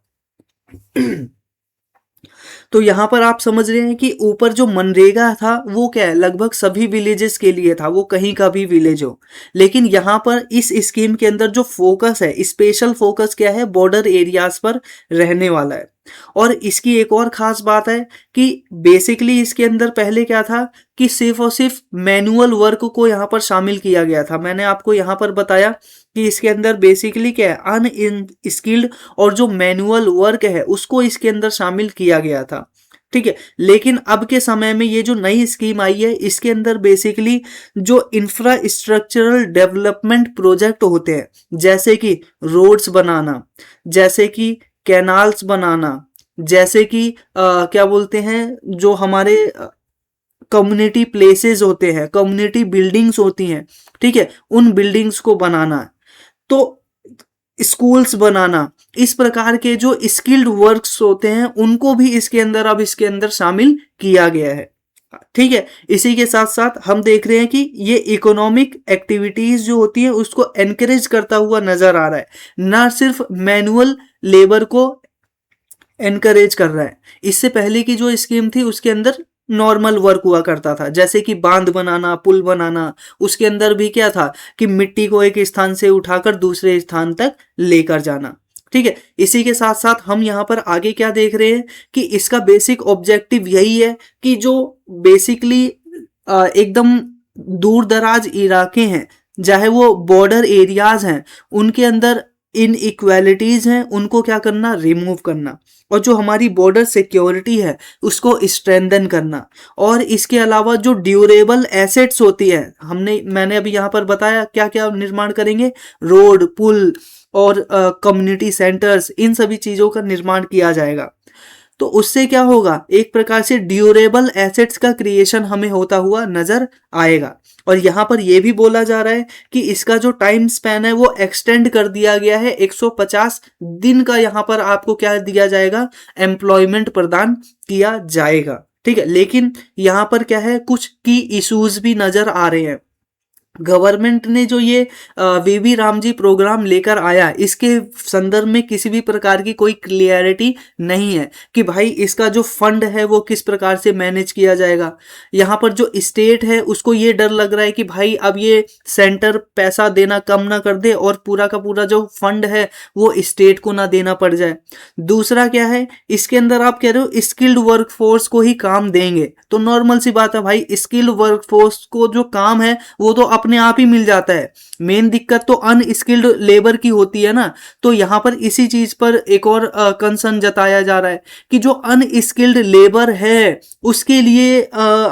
तो यहाँ पर आप समझ रहे हैं कि ऊपर जो मनरेगा था वो क्या है, लगभग सभी विलेजेस के लिए था, वो कहीं का भी विलेज हो। लेकिन यहाँ पर इस स्कीम के अंदर जो फोकस है, स्पेशल फोकस क्या है, बॉर्डर एरियाज पर रहने वाला है। और इसकी एक और खास बात है कि बेसिकली इसके अंदर पहले क्या था कि सिर्फ और सिर्फ मैनुअल वर्क को यहाँ पर शामिल किया गया था। मैंने आपको यहाँ पर बताया कि इसके अंदर बेसिकली क्या है, अनस्किल्ड और जो मैनुअल वर्क है उसको इसके अंदर शामिल किया गया था। ठीक है, लेकिन अब के समय में ये जो नई स्कीम आई है इसके अंदर बेसिकली जो इंफ्रास्ट्रक्चरल डेवलपमेंट प्रोजेक्ट होते हैं, जैसे कि रोड्स बनाना, जैसे कि कैनाल्स बनाना, जैसे कि क्या बोलते हैं, जो हमारे कम्युनिटी प्लेसेस होते हैं, कम्युनिटी बिल्डिंग्स होती हैं, ठीक है, उन बिल्डिंग्स को बनाना, तो स्कूल्स बनाना, इस प्रकार के जो स्किल्ड वर्क्स होते हैं उनको भी इसके अंदर अब इसके अंदर शामिल किया गया है। ठीक है, इसी के साथ साथ हम देख रहे हैं कि ये इकोनॉमिक एक्टिविटीज जो होती है उसको एनकरेज करता हुआ नजर आ रहा है, ना सिर्फ मैनुअल लेबर को एनकरेज कर रहा है। इससे पहले की जो स्कीम थी उसके अंदर नॉर्मल वर्क हुआ करता था, जैसे कि बांध बनाना, पुल बनाना, उसके अंदर भी क्या था कि मिट्टी को एक स्थान से उठाकर दूसरे स्थान तक लेकर जाना। ठीक है, इसी के साथ साथ हम यहाँ पर आगे क्या देख रहे हैं कि इसका बेसिक ऑब्जेक्टिव यही है कि जो बेसिकली एकदम दूर दराज इलाके हैं, चाहे वो बॉर्डर एरियाज हैं, उनके अंदर इन इक्वालिटीज हैं उनको क्या करना, रिमूव करना, और जो हमारी बॉर्डर सिक्योरिटी है उसको स्ट्रेंथन करना। और इसके अलावा जो ड्यूरेबल एसेट्स होती है, मैंने अभी यहाँ पर बताया क्या क्या निर्माण करेंगे, रोड, पुल और कम्युनिटी सेंटर्स, इन सभी चीजों का निर्माण किया जाएगा। तो उससे क्या होगा, एक प्रकार से ड्यूरेबल एसेट्स का क्रिएशन हमें होता हुआ नजर आएगा। और यहाँ पर यह भी बोला जा रहा है कि इसका जो टाइम स्पैन है वो एक्सटेंड कर दिया गया है, 150 दिन का यहाँ पर आपको क्या दिया जाएगा, एम्प्लॉयमेंट प्रदान किया जाएगा। ठीक है, लेकिन यहाँ पर क्या है, कुछ की इश्यूज भी नजर आ रहे हैं। गवर्नमेंट ने जो ये वीवी रामजी प्रोग्राम लेकर आया, इसके संदर्भ में किसी भी प्रकार की कोई क्लियरिटी नहीं है कि भाई इसका जो फंड है वो किस प्रकार से मैनेज किया जाएगा। यहाँ पर जो स्टेट है उसको ये डर लग रहा है कि भाई अब ये सेंटर पैसा देना कम ना कर दे और पूरा का पूरा जो फंड है वो स्टेट को ना देना पड़ जाए। दूसरा क्या है, इसके अंदर आप कह रहे हो स्किल्ड वर्कफोर्स को ही काम देंगे, तो नॉर्मल सी बात है भाई, स्किल्ड वर्कफोर्स को जो काम है वो तो अपने आप ही मिल जाता है। मेन दिक्कत तो अनस्किल्ड लेबर की होती है ना। तो यहां पर इसी चीज पर एक और कंसर्न जताया जा रहा है कि जो अनस्किल्ड लेबर है उसके लिए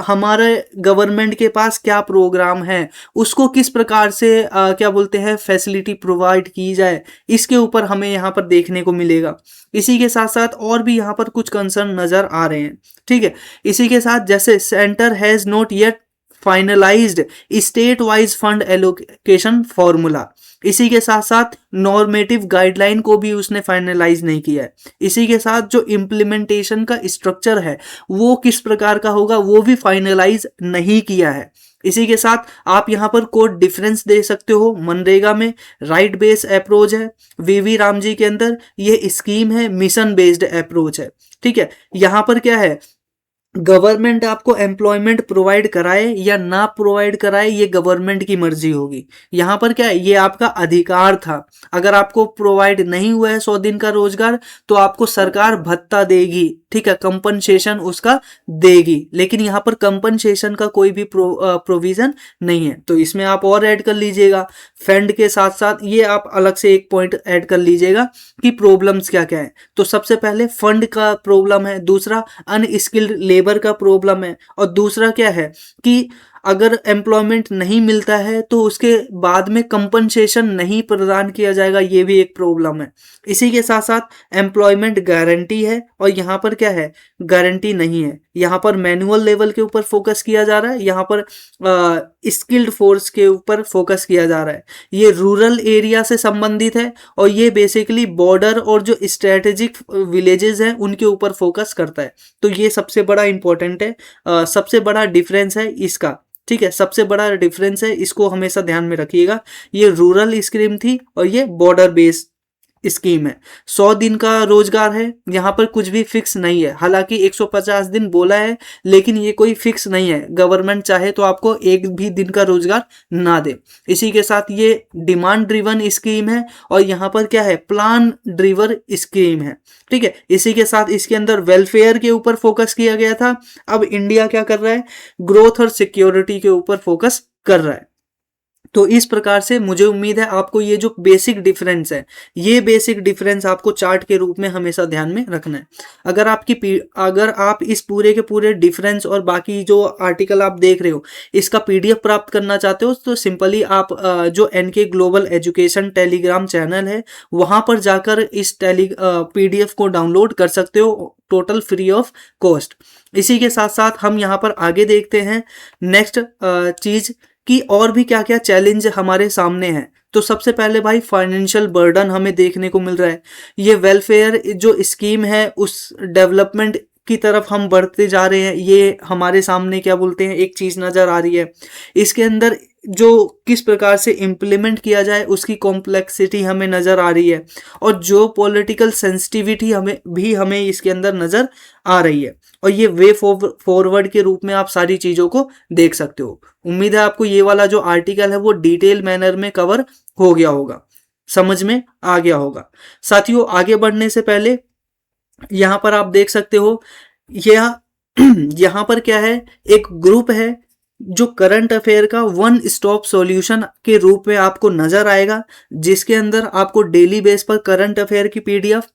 हमारे गवर्नमेंट के पास क्या प्रोग्राम है, उसको किस प्रकार से क्या बोलते हैं फैसिलिटी प्रोवाइड की जाए, इसके ऊपर हमें यहाँ पर देखने को मिलेगा। इसी के साथ साथ और भी यहाँ पर कुछ कंसर्न नजर आ रहे हैं। ठीक है, इसी के साथ जैसे centre has not yet finalised state wise fund allocation formula, इसी के साथ साथ नॉर्मेटिव गाइडलाइन को भी उसने फाइनलाइज नहीं किया है। इसी के साथ जो इम्प्लीमेंटेशन का स्ट्रक्चर है वो किस प्रकार का होगा वो भी फाइनलाइज नहीं किया है। इसी के साथ आप यहाँ पर कोड डिफरेंस दे सकते हो, मनरेगा में राइट बेस्ड अप्रोच है, वीवी रामजी के अंदर ये स्कीम है मिशन बेस्ड अप्रोच है। ठीक है, यहाँ पर क्या है, गवर्नमेंट आपको एम्प्लॉयमेंट प्रोवाइड कराए या ना प्रोवाइड कराए, ये गवर्नमेंट की मर्जी होगी। यहाँ पर क्या है, ये आपका अधिकार था। अगर आपको प्रोवाइड नहीं हुआ है 100 दिन का रोजगार, तो आपको सरकार भत्ता देगी, ठीक है, कंपनसेशन उसका देगी। लेकिन यहाँ पर कंपनसेशन का कोई भी प्रोविजन नहीं है। तो इसमें आप और ऐड कर लीजिएगा फंड के साथ साथ, ये आप अलग से एक पॉइंट ऐड कर लीजिएगा कि प्रॉब्लम्स क्या क्या है। तो सबसे पहले फंड का प्रॉब्लम है, दूसरा अनस्किल्ड लेबर का प्रॉब्लम है, और दूसरा क्या है कि अगर एम्प्लॉयमेंट नहीं मिलता है तो उसके बाद में कंपनसेशन नहीं प्रदान किया जाएगा, ये भी एक प्रॉब्लम है। इसी के साथ साथ एम्प्लॉयमेंट गारंटी है, और यहाँ पर क्या है, गारंटी नहीं है। यहाँ पर मैनुअल लेवल के ऊपर फोकस किया जा रहा है, यहाँ पर स्किल्ड फोर्स के ऊपर फोकस किया जा रहा है। ये रूरल एरिया से संबंधित है, और ये बेसिकली बॉर्डर और जो स्ट्रेटेजिक विलेजेस हैं उनके ऊपर फोकस करता है। तो ये सबसे बड़ा इंपॉर्टेंट है, सबसे बड़ा डिफरेंस है इसका, ठीक है, सबसे बड़ा डिफरेंस है, इसको हमेशा ध्यान में रखिएगा। ये रूरल स्कीम थी और ये बॉर्डर बेस्ड स्कीम है। 100 दिन का रोजगार है, यहाँ पर कुछ भी फिक्स नहीं है। हालांकि 150 दिन बोला है, लेकिन ये कोई फिक्स नहीं है। गवर्नमेंट चाहे तो आपको एक भी दिन का रोजगार ना दे। इसी के साथ ये डिमांड ड्रिवन स्कीम है, और यहाँ पर क्या है, प्लान ड्रिवर स्कीम है, ठीक है। इसी के साथ इसके अंदर वेलफेयर के ऊपर फोकस किया गया था। अब इंडिया क्या कर रहा है, ग्रोथ और सिक्योरिटी के ऊपर फोकस कर रहा है। तो इस प्रकार से मुझे उम्मीद है आपको ये जो बेसिक डिफरेंस है, ये बेसिक डिफरेंस आपको चार्ट के रूप में हमेशा ध्यान में रखना है। अगर आप इस पूरे के पूरे डिफरेंस और बाकी जो आर्टिकल आप देख रहे हो इसका पीडीएफ प्राप्त करना चाहते हो, तो सिंपली आप जो NK global education Telegram channel है वहां पर जाकर इस पीडीएफ को डाउनलोड कर सकते हो, टोटल फ्री ऑफ कॉस्ट। इसी के साथ साथ हम यहाँ पर आगे देखते हैं नेक्स्ट चीज कि और भी क्या क्या चैलेंज हमारे सामने हैं। तो सबसे पहले भाई फाइनेंशियल बर्डन हमें देखने को मिल रहा है। ये वेलफेयर जो स्कीम है उस डेवलपमेंट की तरफ हम बढ़ते जा रहे हैं, ये हमारे सामने क्या बोलते हैं एक चीज नजर आ रही है। इसके अंदर जो किस प्रकार से इम्प्लीमेंट किया जाए उसकी कॉम्प्लेक्सिटी हमें नजर आ रही है, और जो पॉलिटिकल सेंसिटिविटी हमें इसके अंदर नजर आ रही है। और ये वे फॉरवर्ड के रूप में आप सारी चीजों को देख सकते हो। उम्मीद है आपको ये वाला जो आर्टिकल है वो डिटेल मैनर में कवर हो गया होगा, समझ में आ गया होगा। साथियों आगे बढ़ने से पहले यहां पर आप देख सकते हो, यह यहां पर क्या है, एक ग्रुप है जो करंट अफेयर का वन स्टॉप सॉल्यूशन के रूप में आपको नजर आएगा, जिसके अंदर आपको डेली बेस पर करंट अफेयर की पीडीएफ,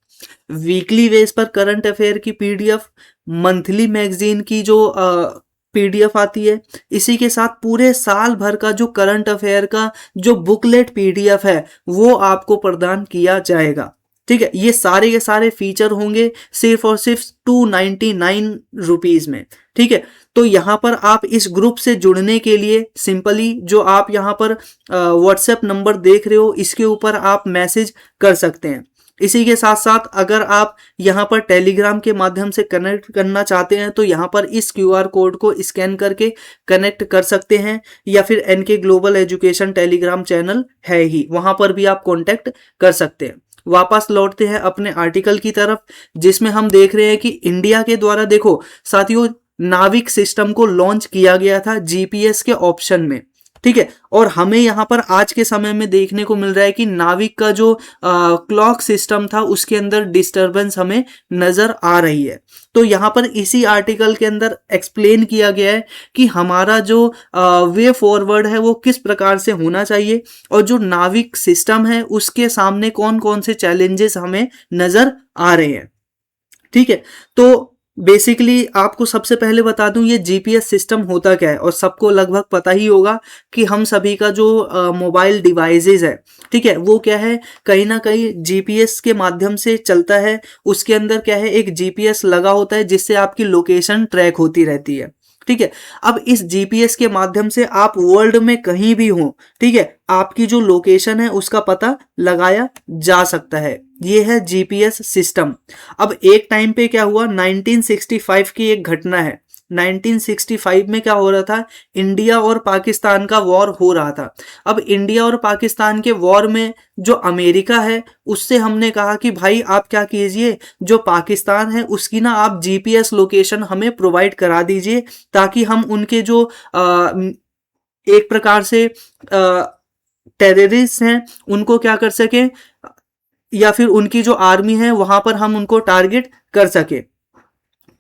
वीकली बेस पर करंट अफेयर की पीडीएफ, मंथली मैगजीन की जो पीडीएफ आती है, इसी के साथ पूरे साल भर का जो करंट अफेयर का जो बुकलेट पीडीएफ है वो आपको प्रदान किया जाएगा, ठीक है। ये सारे के सारे फीचर होंगे सिर्फ और सिर्फ 299 रुपीज में, ठीक है। तो यहाँ पर आप इस ग्रुप से जुड़ने के लिए सिंपली जो आप यहाँ पर व्हाट्सएप नंबर देख रहे हो इसके ऊपर आप मैसेज कर सकते हैं। इसी के साथ साथ अगर आप यहाँ पर टेलीग्राम के माध्यम से कनेक्ट करना चाहते हैं तो यहाँ पर इस क्यूआर कोड को स्कैन करके कनेक्ट कर सकते हैं, या फिर NK global education Telegram channel है ही, वहां पर भी आप कॉन्टेक्ट कर सकते हैं। वापस लौटते हैं अपने आर्टिकल की तरफ, जिसमें हम देख रहे हैं कि इंडिया के द्वारा देखो साथियों नाविक सिस्टम को लॉन्च किया गया था जीपीएस के ऑप्शन में, ठीक है। और हमें यहाँ पर आज के समय में देखने को मिल रहा है कि नाविक का जो क्लॉक सिस्टम था उसके अंदर डिस्टरबेंस हमें नजर आ रही है। तो यहाँ पर इसी आर्टिकल के अंदर एक्सप्लेन किया गया है कि हमारा जो वे फॉरवर्ड है वो किस प्रकार से होना चाहिए, और जो नाविक सिस्टम है उसके सामने कौन कौन से चैलेंजेस हमें नजर आ रहे हैं, ठीक है। तो बेसिकली आपको सबसे पहले बता दूं ये जीपीएस सिस्टम होता क्या है, और सबको लगभग पता ही होगा कि हम सभी का जो मोबाइल डिवाइसेस है, ठीक है, वो क्या है कहीं ना कहीं जीपीएस के माध्यम से चलता है। उसके अंदर क्या है एक जीपीएस लगा होता है जिससे आपकी लोकेशन ट्रैक होती रहती है, ठीक है। अब इस जीपीएस के माध्यम से आप वर्ल्ड में कहीं भी हो, ठीक है, आपकी जो लोकेशन है उसका पता लगाया जा सकता है। ये है जीपीएस सिस्टम। अब एक टाइम पे क्या हुआ, 1965 की एक घटना है। 1965 में क्या हो रहा था, इंडिया और पाकिस्तान का वॉर हो रहा था। अब इंडिया और पाकिस्तान के वॉर में जो अमेरिका है उससे हमने कहा कि भाई आप क्या कीजिए, जो पाकिस्तान है उसकी ना आप जीपीएस लोकेशन हमें प्रोवाइड करा दीजिए, ताकि हम उनके जो एक प्रकार से टेररिस्ट हैं उनको क्या कर सके, या फिर उनकी जो आर्मी है वहां पर हम उनको टारगेट कर सके।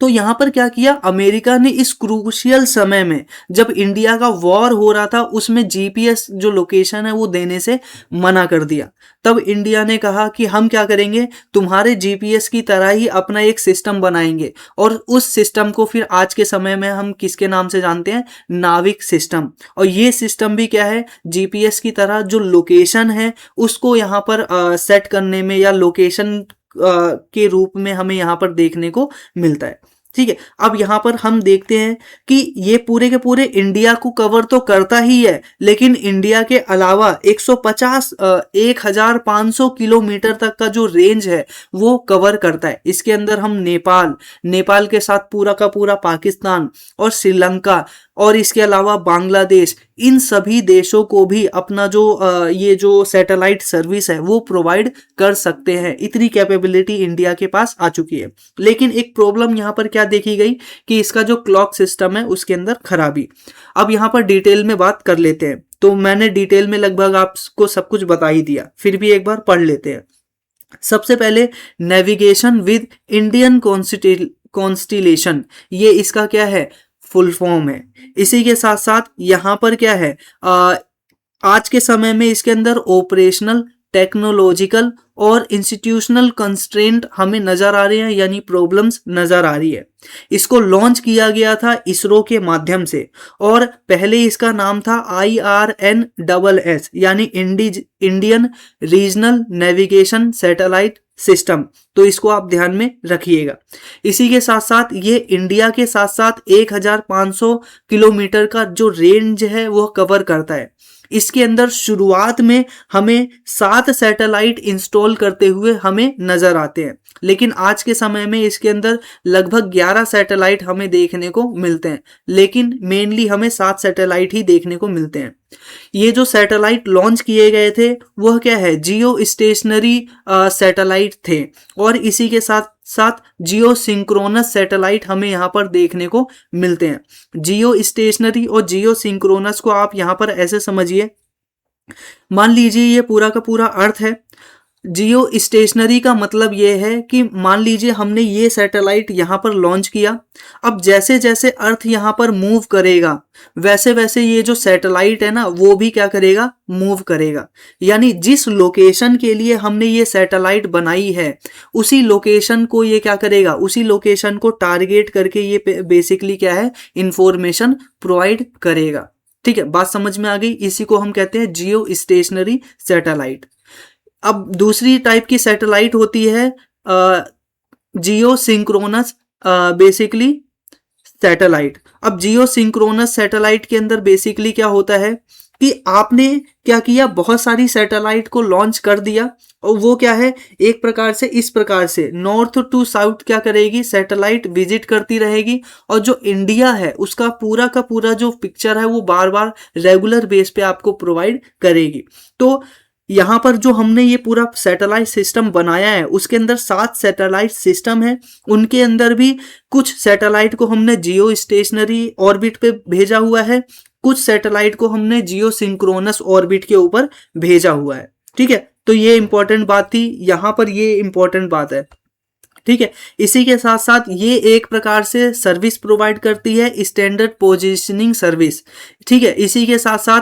तो यहां पर क्या किया अमेरिका ने, इस क्रूशियल समय में जब इंडिया का वॉर हो रहा था उसमें जीपीएस जो लोकेशन है वो देने से मना कर दिया। तब इंडिया ने कहा कि हम क्या करेंगे, तुम्हारे जीपीएस की तरह ही अपना एक सिस्टम बनाएंगे, और उस सिस्टम को फिर आज के समय में हम किसके नाम से जानते हैं, नाविक सिस्टम। और ये सिस्टम भी क्या है, जीपीएस की तरह जो लोकेशन है उसको यहाँ पर सेट करने में या लोकेशन के रूप में हमें यहाँ पर देखने को मिलता है। ठीक है, अब यहाँ पर हम देखते हैं कि ये पूरे के पूरे इंडिया को कवर तो करता ही है, लेकिन इंडिया के अलावा 1500 किलोमीटर तक का जो रेंज है वो कवर करता है। इसके अंदर हम नेपाल के साथ पूरा का पूरा पाकिस्तान और श्रीलंका और इसके अलावा बांग्लादेश, इन सभी देशों को भी अपना जो ये जो सैटेलाइट सर्विस है वो प्रोवाइड कर सकते हैं। इतनी कैपेबिलिटी इंडिया के पास आ चुकी है। लेकिन एक प्रॉब्लम यहाँ पर क्या देखी गई कि इसका जो क्लॉक सिस्टम है उसके अंदर खराबी। अब यहाँ पर डिटेल में बात कर लेते हैं। तो मैंने डिटेल में लगभग आपको सब कुछ बता ही दिया, फिर भी एक बार पढ़ लेते हैं। सबसे पहले नेविगेशन विद इंडियन कॉन्स्टिलेशन, ये इसका क्या है, फुल फॉर्म है। इसी के साथ साथ यहाँ पर क्या है, आज के समय में इसके अंदर ऑपरेशनल, टेक्नोलॉजिकल और इंस्टीट्यूशनल कंस्ट्रेंट हमें नजर आ रहे हैं, यानी प्रॉब्लम्स नजर आ रही है। इसको लॉन्च किया गया था इसरो के माध्यम से, और पहले इसका नाम था IRNSS यानी Indian regional navigation satellite system. तो इसको आप ध्यान में रखिएगा। इसी के साथ साथ ये इंडिया के साथ साथ 1500 किलोमीटर का जो रेंज है वो कवर करता है। इसके अंदर शुरुआत में हमें 7 सैटेलाइट इंस्टॉल करते हुए हमें नजर आते हैं, लेकिन आज के समय में इसके अंदर लगभग 11 सैटेलाइट हमें देखने को मिलते हैं, लेकिन मेनली हमें 7 सैटेलाइट ही देखने को मिलते हैं। ये जो सैटेलाइट लॉन्च किए गए थे वह क्या है, जियो स्टेशनरी सैटेलाइट थे, और इसी के साथ साथ जियो सिंक्रोनस सैटेलाइट हमें यहाँ पर देखने को मिलते हैं। जियो स्टेशनरी और जियो सिंक्रोनस को आप यहाँ पर ऐसे समझिए, मान लीजिए ये पूरा का पूरा अर्थ है। जियो स्टेशनरी का मतलब ये है कि मान लीजिए हमने ये सैटेलाइट यहाँ पर लॉन्च किया, अब जैसे जैसे अर्थ यहाँ पर मूव करेगा वैसे वैसे ये जो सैटेलाइट है ना वो भी क्या करेगा, मूव करेगा। यानी जिस लोकेशन के लिए हमने ये सैटेलाइट बनाई है उसी लोकेशन को ये क्या करेगा, उसी लोकेशन को टारगेट करके ये बेसिकली क्या है, इंफॉर्मेशन प्रोवाइड करेगा। ठीक है, बात समझ में आ गई। इसी को हम कहते हैं जियो स्टेशनरी सैटेलाइट। अब दूसरी टाइप की सैटेलाइट होती है जियो सिंक्रोनस बेसिकली सैटेलाइट। अब जियो सिंक्रोनस सैटेलाइट के अंदर बेसिकली क्या होता है कि आपने क्या किया, बहुत सारी सैटेलाइट को लॉन्च कर दिया, और वो क्या है, एक प्रकार से इस प्रकार से नॉर्थ टू साउथ क्या करेगी, सैटेलाइट विजिट करती रहेगी, और जो इंडिया है उसका पूरा का पूरा जो पिक्चर है वो बार बार रेगुलर बेस पे आपको प्रोवाइड करेगी। तो यहाँ पर जो हमने ये पूरा सैटेलाइट सिस्टम बनाया है उसके अंदर 7 सैटेलाइट सिस्टम है। उनके अंदर भी कुछ सैटेलाइट को हमने जियो स्टेशनरी ऑर्बिट पे भेजा हुआ है, कुछ सैटेलाइट को हमने जियो सिंक्रोनस ऑर्बिट के ऊपर भेजा हुआ है। ठीक है, तो ये इंपॉर्टेंट बात थी, यहाँ पर ये इंपॉर्टेंट बात है। ठीक है, इसी के साथ साथ ये एक प्रकार से सर्विस प्रोवाइड करती है, स्टैंडर्ड पोजीशनिंग सर्विस। ठीक है, इसी के साथ साथ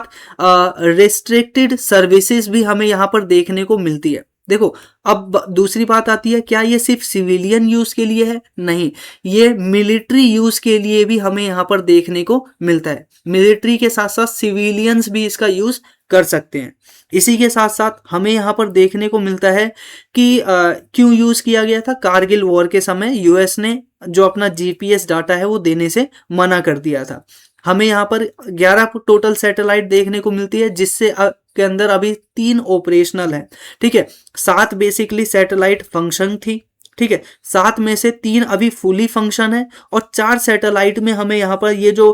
रेस्ट्रिक्टेड सर्विसेज भी हमें यहाँ पर देखने को मिलती है। देखो, अब दूसरी बात आती है, क्या ये सिर्फ सिविलियन यूज के लिए है? नहीं, ये मिलिट्री यूज के लिए भी हमें यहाँ पर देखने को मिलता है। मिलिट्री के साथ साथ सिविलियंस भी इसका यूज कर सकते हैं। इसी के साथ साथ हमें यहाँ पर देखने को मिलता है कि क्यों यूज किया गया था, कारगिल वॉर के समय यूएस ने जो अपना जीपीएस डाटा है वो देने से मना कर दिया था। हमें यहाँ पर 11 टोटल सैटेलाइट देखने को मिलती है, जिससे के अंदर अभी 3 ऑपरेशनल है। ठीक है, 7 बेसिकली सैटेलाइट फंक्शन थी, ठीक है। 7 में से 3 अभी फुली फंक्शन है और 4 सैटेलाइट में हमें यहाँ पर ये जो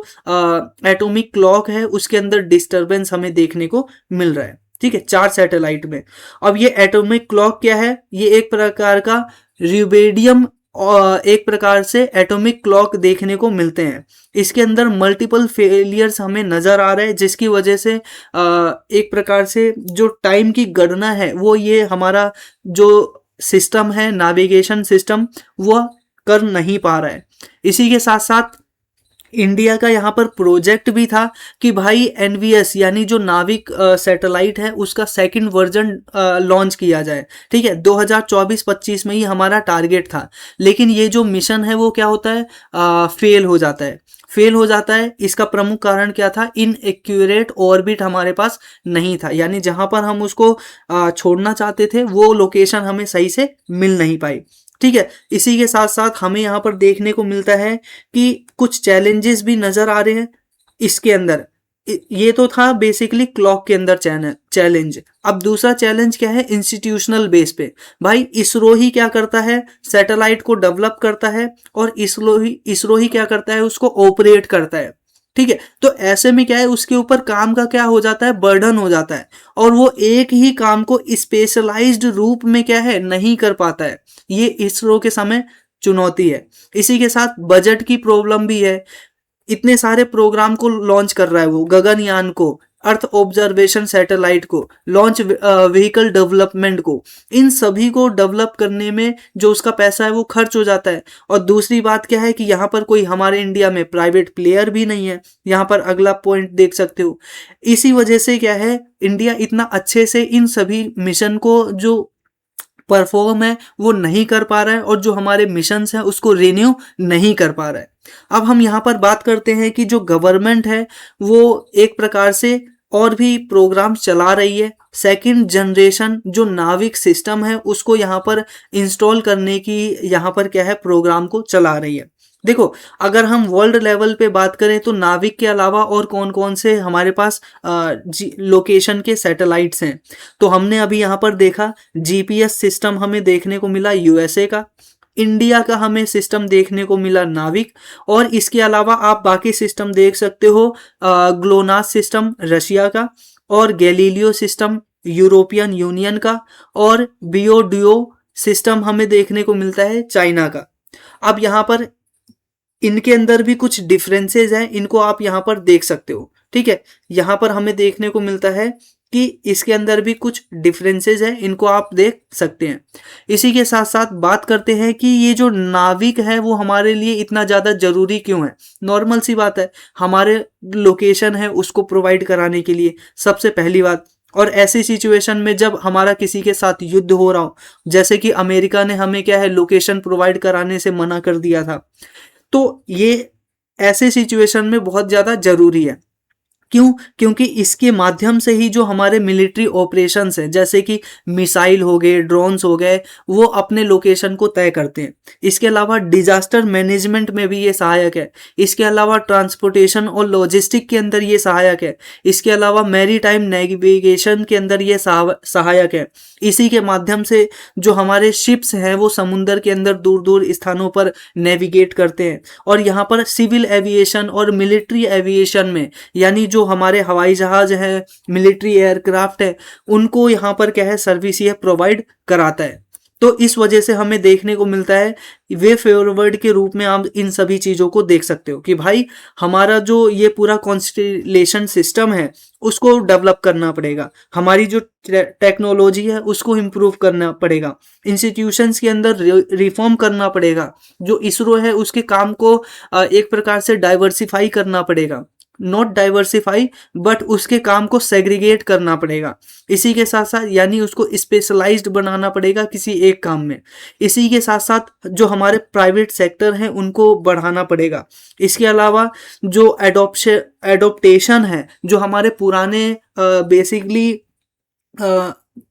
एटॉमिक क्लॉक है उसके अंदर डिस्टरबेंस हमें देखने को मिल रहा है। ठीक है, 4 सैटेलाइट में। अब ये एटॉमिक क्लॉक क्या है? ये एक प्रकार का र्यूबेडियम और एक प्रकार से एटॉमिक क्लॉक देखने को मिलते हैं। इसके अंदर मल्टीपल फेलियर्स हमें नजर आ रहे हैं, जिसकी वजह से एक प्रकार से जो टाइम की गणना है वो ये हमारा जो सिस्टम है, नेविगेशन सिस्टम, वो कर नहीं पा रहा है। इसी के साथ साथ इंडिया का यहाँ पर प्रोजेक्ट भी था कि भाई एनवीएस यानी जो नाविक सैटेलाइट है उसका सेकंड वर्जन लॉन्च किया जाए। ठीक है, 2024-25 में ही हमारा टारगेट था, लेकिन ये जो मिशन है वो क्या होता है, फेल हो जाता है। फेल हो जाता है, इसका प्रमुख कारण क्या था? इनएक्यूरेट ऑर्बिट हमारे पास नहीं था, यानी जहां पर हम उसको छोड़ना चाहते थे वो लोकेशन हमें सही से मिल नहीं पाई। ठीक है, इसी के साथ साथ हमें यहाँ पर देखने को मिलता है कि कुछ चैलेंजेस भी नजर आ रहे हैं इसके अंदर। ये तो था बेसिकली क्लॉक के अंदर चैलेंज। अब दूसरा चैलेंज क्या है? इंस्टीट्यूशनल बेस पे। भाई इसरो ही क्या करता है? सैटेलाइट को डेवलप करता है और इसरो ही क्या करता है? उसको ऑपरेट करता है। ठीक है, तो ऐसे में क्या है, उसके ऊपर काम का क्या हो जाता है? बर्डन हो जाता है, और वो एक ही काम को स्पेशलाइज्ड रूप में क्या है, नहीं कर पाता है। ये इसरो के समय चुनौती है। इसी के साथ बजट की प्रॉब्लम भी है। इतने सारे प्रोग्राम को लॉन्च कर रहा है वो, गगनयान को, अर्थ ऑब्जर्वेशन सैटेलाइट को, लॉन्च व्हीकल डेवलपमेंट को, इन सभी को डेवलप करने में जो उसका पैसा है वो खर्च हो जाता है। और दूसरी बात क्या है कि यहाँ पर कोई हमारे इंडिया में प्राइवेट प्लेयर भी नहीं है। यहाँ पर अगला पॉइंट देख सकते हो। इसी वजह से क्या है, इंडिया इतना अच्छे से इन सभी मिशन को जो परफॉर्म है वो नहीं कर पा रहा है, और जो हमारे मिशंस हैं उसको रिन्यू नहीं कर पा रहा है। अब हम यहाँ पर बात करते हैं कि जो गवर्नमेंट है वो एक प्रकार से और भी प्रोग्राम चला रही है। सेकंड जनरेशन जो नाविक सिस्टम है उसको यहाँ पर इंस्टॉल करने की यहाँ पर क्या है, प्रोग्राम को चला रही है। देखो, अगर हम वर्ल्ड लेवल पे बात करें तो नाविक के अलावा और कौन कौन से हमारे पास लोकेशन के सैटेलाइट्स हैं, तो हमने अभी यहाँ पर देखा जीपीएस सिस्टम हमें देखने को मिला यूएसए का, इंडिया का हमें सिस्टम देखने को मिला नाविक, और इसके अलावा आप बाकी सिस्टम देख सकते हो, ग्लोनास सिस्टम रशिया का, और गैलीलियो सिस्टम यूरोपियन यूनियन का, और बीओडीओ सिस्टम हमें देखने को मिलता है चाइना का। अब यहाँ पर इनके अंदर भी कुछ डिफरेंसेस हैं, इनको आप यहाँ पर देख सकते हो। ठीक है, यहाँ पर हमें देखने को मिलता है कि इसके अंदर भी कुछ डिफरेंसेस हैं, इनको आप देख सकते हैं। इसी के साथ साथ बात करते हैं कि ये जो नाविक है वो हमारे लिए इतना ज़्यादा ज़रूरी क्यों है। नॉर्मल सी बात है, हमारे लोकेशन है उसको प्रोवाइड कराने के लिए, सबसे पहली बात। और ऐसी सिचुएशन में जब हमारा किसी के साथ युद्ध हो रहा हो, जैसे कि अमेरिका ने हमें क्या है, लोकेशन प्रोवाइड कराने से मना कर दिया था, तो ये ऐसे सिचुएशन में बहुत ज़्यादा ज़रूरी है। क्यों? क्योंकि इसके माध्यम से ही जो हमारे मिलिट्री ऑपरेशंस हैं, जैसे कि मिसाइल हो गए, ड्रोन्स हो गए, वो अपने लोकेशन को तय करते हैं। इसके अलावा डिजास्टर मैनेजमेंट में भी ये सहायक है। इसके अलावा ट्रांसपोर्टेशन और लॉजिस्टिक के अंदर ये सहायक है। इसके अलावा मैरीटाइम नेविगेशन के अंदर ये सहायक है। इसी के माध्यम से जो हमारे शिप्स हैं वो समुद्र के अंदर दूर दूर स्थानों पर नेविगेट करते हैं। और यहाँ पर सिविल एविएशन और मिलिट्री एविएशन में, यानी जो हमारे हवाई जहाज है, मिलिट्री एयरक्राफ्ट है, उनको यहाँ पर क्या है, सर्विस ये प्रोवाइड कराता है। तो इस वजह से हमें देखने को मिलता है वे फॉरवर्ड के रूप में आप इन सभी चीज़ों को देख सकते हो कि भाई हमारा जो ये पूरा कॉन्स्टेलेशन सिस्टम है उसको डेवलप करना पड़ेगा, हमारी जो टेक्नोलॉजी है उसको इम्प्रूव करना पड़ेगा, इंस्टीट्यूशंस के अंदर रिफॉर्म करना पड़ेगा, जो इसरो है उसके काम को एक प्रकार से डाइवर्सिफाई करना पड़ेगा, नॉट डाइवर्सिफाई बट उसके काम को सेग्रीगेट करना पड़ेगा। इसी के साथ साथ यानी उसको स्पेशलाइज्ड बनाना पड़ेगा किसी एक काम में। इसी के साथ साथ जो हमारे प्राइवेट सेक्टर हैं उनको बढ़ाना पड़ेगा। इसके अलावा जो एडोप्टेशन है, जो हमारे पुराने बेसिकली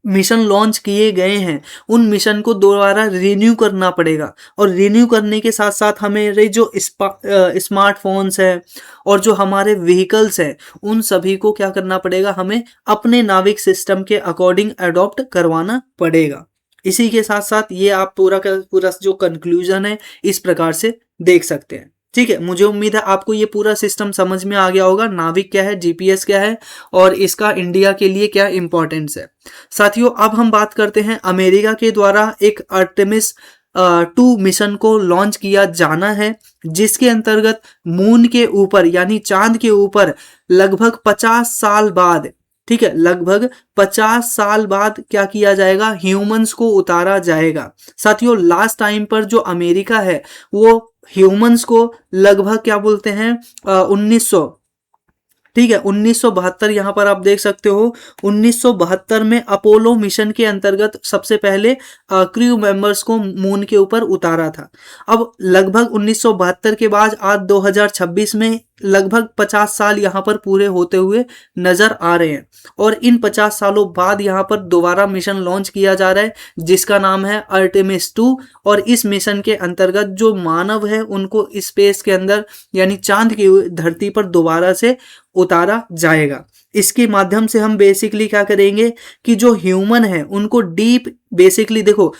मिशन लॉन्च किए गए हैं, उन मिशन को दोबारा रिन्यू करना पड़ेगा। और रिन्यू करने के साथ साथ हमें जो स्मार्टफोन्स हैं और जो हमारे व्हीकल्स हैं उन सभी को क्या करना पड़ेगा, हमें अपने नाविक सिस्टम के अकॉर्डिंग अडॉप्ट करवाना पड़ेगा। इसी के साथ साथ ये आप पूरा का पूरा जो कंक्लूजन है इस प्रकार से देख सकते हैं। ठीक है, मुझे उम्मीद है आपको ये पूरा सिस्टम समझ में आ गया होगा, नाविक क्या है, जीपीएस क्या है और इसका इंडिया के लिए क्या इंपॉर्टेंस है। साथियों, अब हम बात करते हैं अमेरिका के द्वारा एक आर्टेमिस 2 मिशन को लॉन्च किया जाना है, जिसके अंतर्गत मून के ऊपर यानी चांद के ऊपर लगभग 50 साल बाद, ठीक है, लगभग 50 साल बाद क्या किया जाएगा, ह्यूमंस को उतारा जाएगा। साथियों, लास्ट टाइम पर जो अमेरिका है वो ह्यूमंस को लगभग क्या बोलते हैं 1900, ठीक है, 1972 यहां पर आप देख सकते हो, 1972 में अपोलो मिशन के अंतर्गत सबसे पहले क्रू मेंबर्स को मून के ऊपर उतारा था। अब लगभग 1972 के बाद आज 2026 में लगभग 50 साल यहाँ पर पूरे होते हुए नजर आ रहे हैं और इन 50 सालों बाद यहाँ पर दोबारा मिशन लॉन्च किया जा रहा है जिसका नाम है आर्टेमिस 2 और इस मिशन के अंतर्गत जो मानव है उनको स्पेस के अंदर यानी चांद की धरती पर दोबारा से उतारा जाएगा। इसके माध्यम से हम बेसिकली क्या करेंगे कि जो ह्यूमन है उनको डीप, बेसिकली देखो,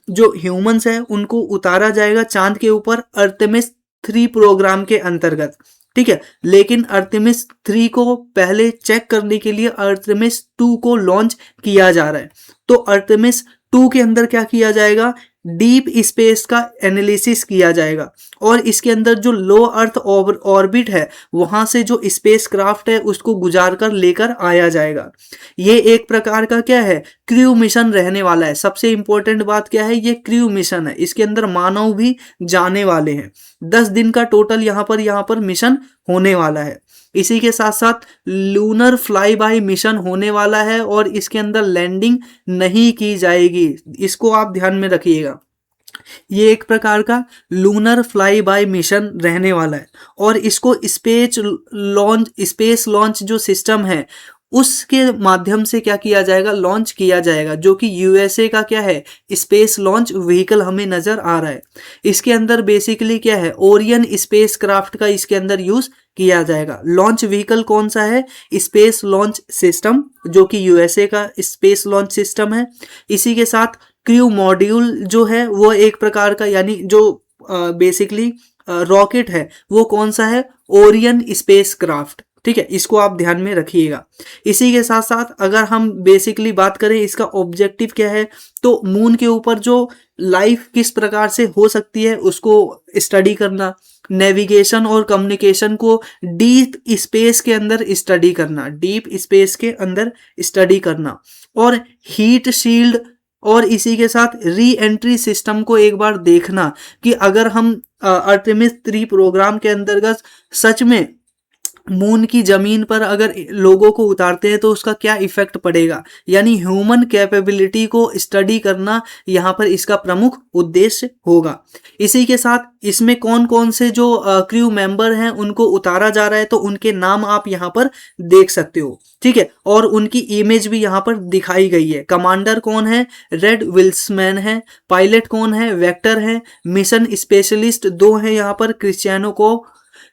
जो ह्यूमंस है उनको उतारा जाएगा चांद के ऊपर आर्टेमिस 3 प्रोग्राम के अंतर्गत, ठीक है, लेकिन आर्टेमिस 3 को पहले चेक करने के लिए आर्टेमिस 2 को लॉन्च किया जा रहा है। तो आर्टेमिस 2 के अंदर क्या किया जाएगा, डीप स्पेस का एनालिसिस किया जाएगा और इसके अंदर जो लो अर्थ ऑर्बिट है वहां से जो स्पेस क्राफ्ट है उसको गुजार कर लेकर आया जाएगा। ये एक प्रकार का क्या है, क्रू मिशन रहने वाला है। सबसे इंपॉर्टेंट बात क्या है, ये क्रू मिशन है, इसके अंदर मानव भी जाने वाले हैं। 10 दिन का टोटल यहाँ पर मिशन होने वाला है। इसी के साथ साथ लूनर फ्लाई बाय मिशन होने वाला है और इसके अंदर लैंडिंग नहीं की जाएगी, इसको आप ध्यान में रखिएगा। ये एक प्रकार का लूनर फ्लाई बाय मिशन रहने वाला है और इसको स्पेस लॉन्च जो सिस्टम है उसके माध्यम से क्या किया जाएगा, लॉन्च किया जाएगा, जो कि यूएसए का क्या है, स्पेस लॉन्च व्हीकल हमें नजर आ रहा है। इसके अंदर बेसिकली क्या है, ओरियन स्पेस क्राफ्ट का इसके अंदर यूज किया जाएगा। लॉन्च व्हीकल कौन सा है, स्पेस लॉन्च सिस्टम, जो कि यूएसए का स्पेस लॉन्च सिस्टम है। इसी के साथ क्रू मॉड्यूल जो है वो एक प्रकार का, यानी जो बेसिकली रॉकेट है वो कौन सा है, ओरियन स्पेस क्राफ्ट, ठीक है, इसको आप ध्यान में रखिएगा। इसी के साथ साथ अगर हम बेसिकली बात करें इसका ऑब्जेक्टिव क्या है, तो मून के ऊपर जो लाइफ किस प्रकार से हो सकती है उसको स्टडी करना, नेविगेशन और कम्युनिकेशन को डीप स्पेस के अंदर स्टडी करना, डीप स्पेस के अंदर स्टडी करना और हीट शील्ड और इसी के साथ री एंट्री सिस्टम को एक बार देखना कि अगर हम आर्टेमिस 3 प्रोग्राम के अंतर्गत सच में मून की जमीन पर अगर लोगों को उतारते हैं तो उसका क्या इफेक्ट पड़ेगा, यानी ह्यूमन कैपेबिलिटी को स्टडी करना यहाँ पर इसका प्रमुख उद्देश्य होगा। इसी के साथ इसमें कौन कौन से जो क्रू मेंबर हैं उनको उतारा जा रहा है तो उनके नाम आप यहाँ पर देख सकते हो, ठीक है, और उनकी इमेज भी यहाँ पर दिखाई गई है। कमांडर कौन है, रेड विल्समैन है। पायलट कौन है, वेक्टर है। मिशन स्पेशलिस्ट 2 हैं यहाँ पर, क्रिस्टियानो को।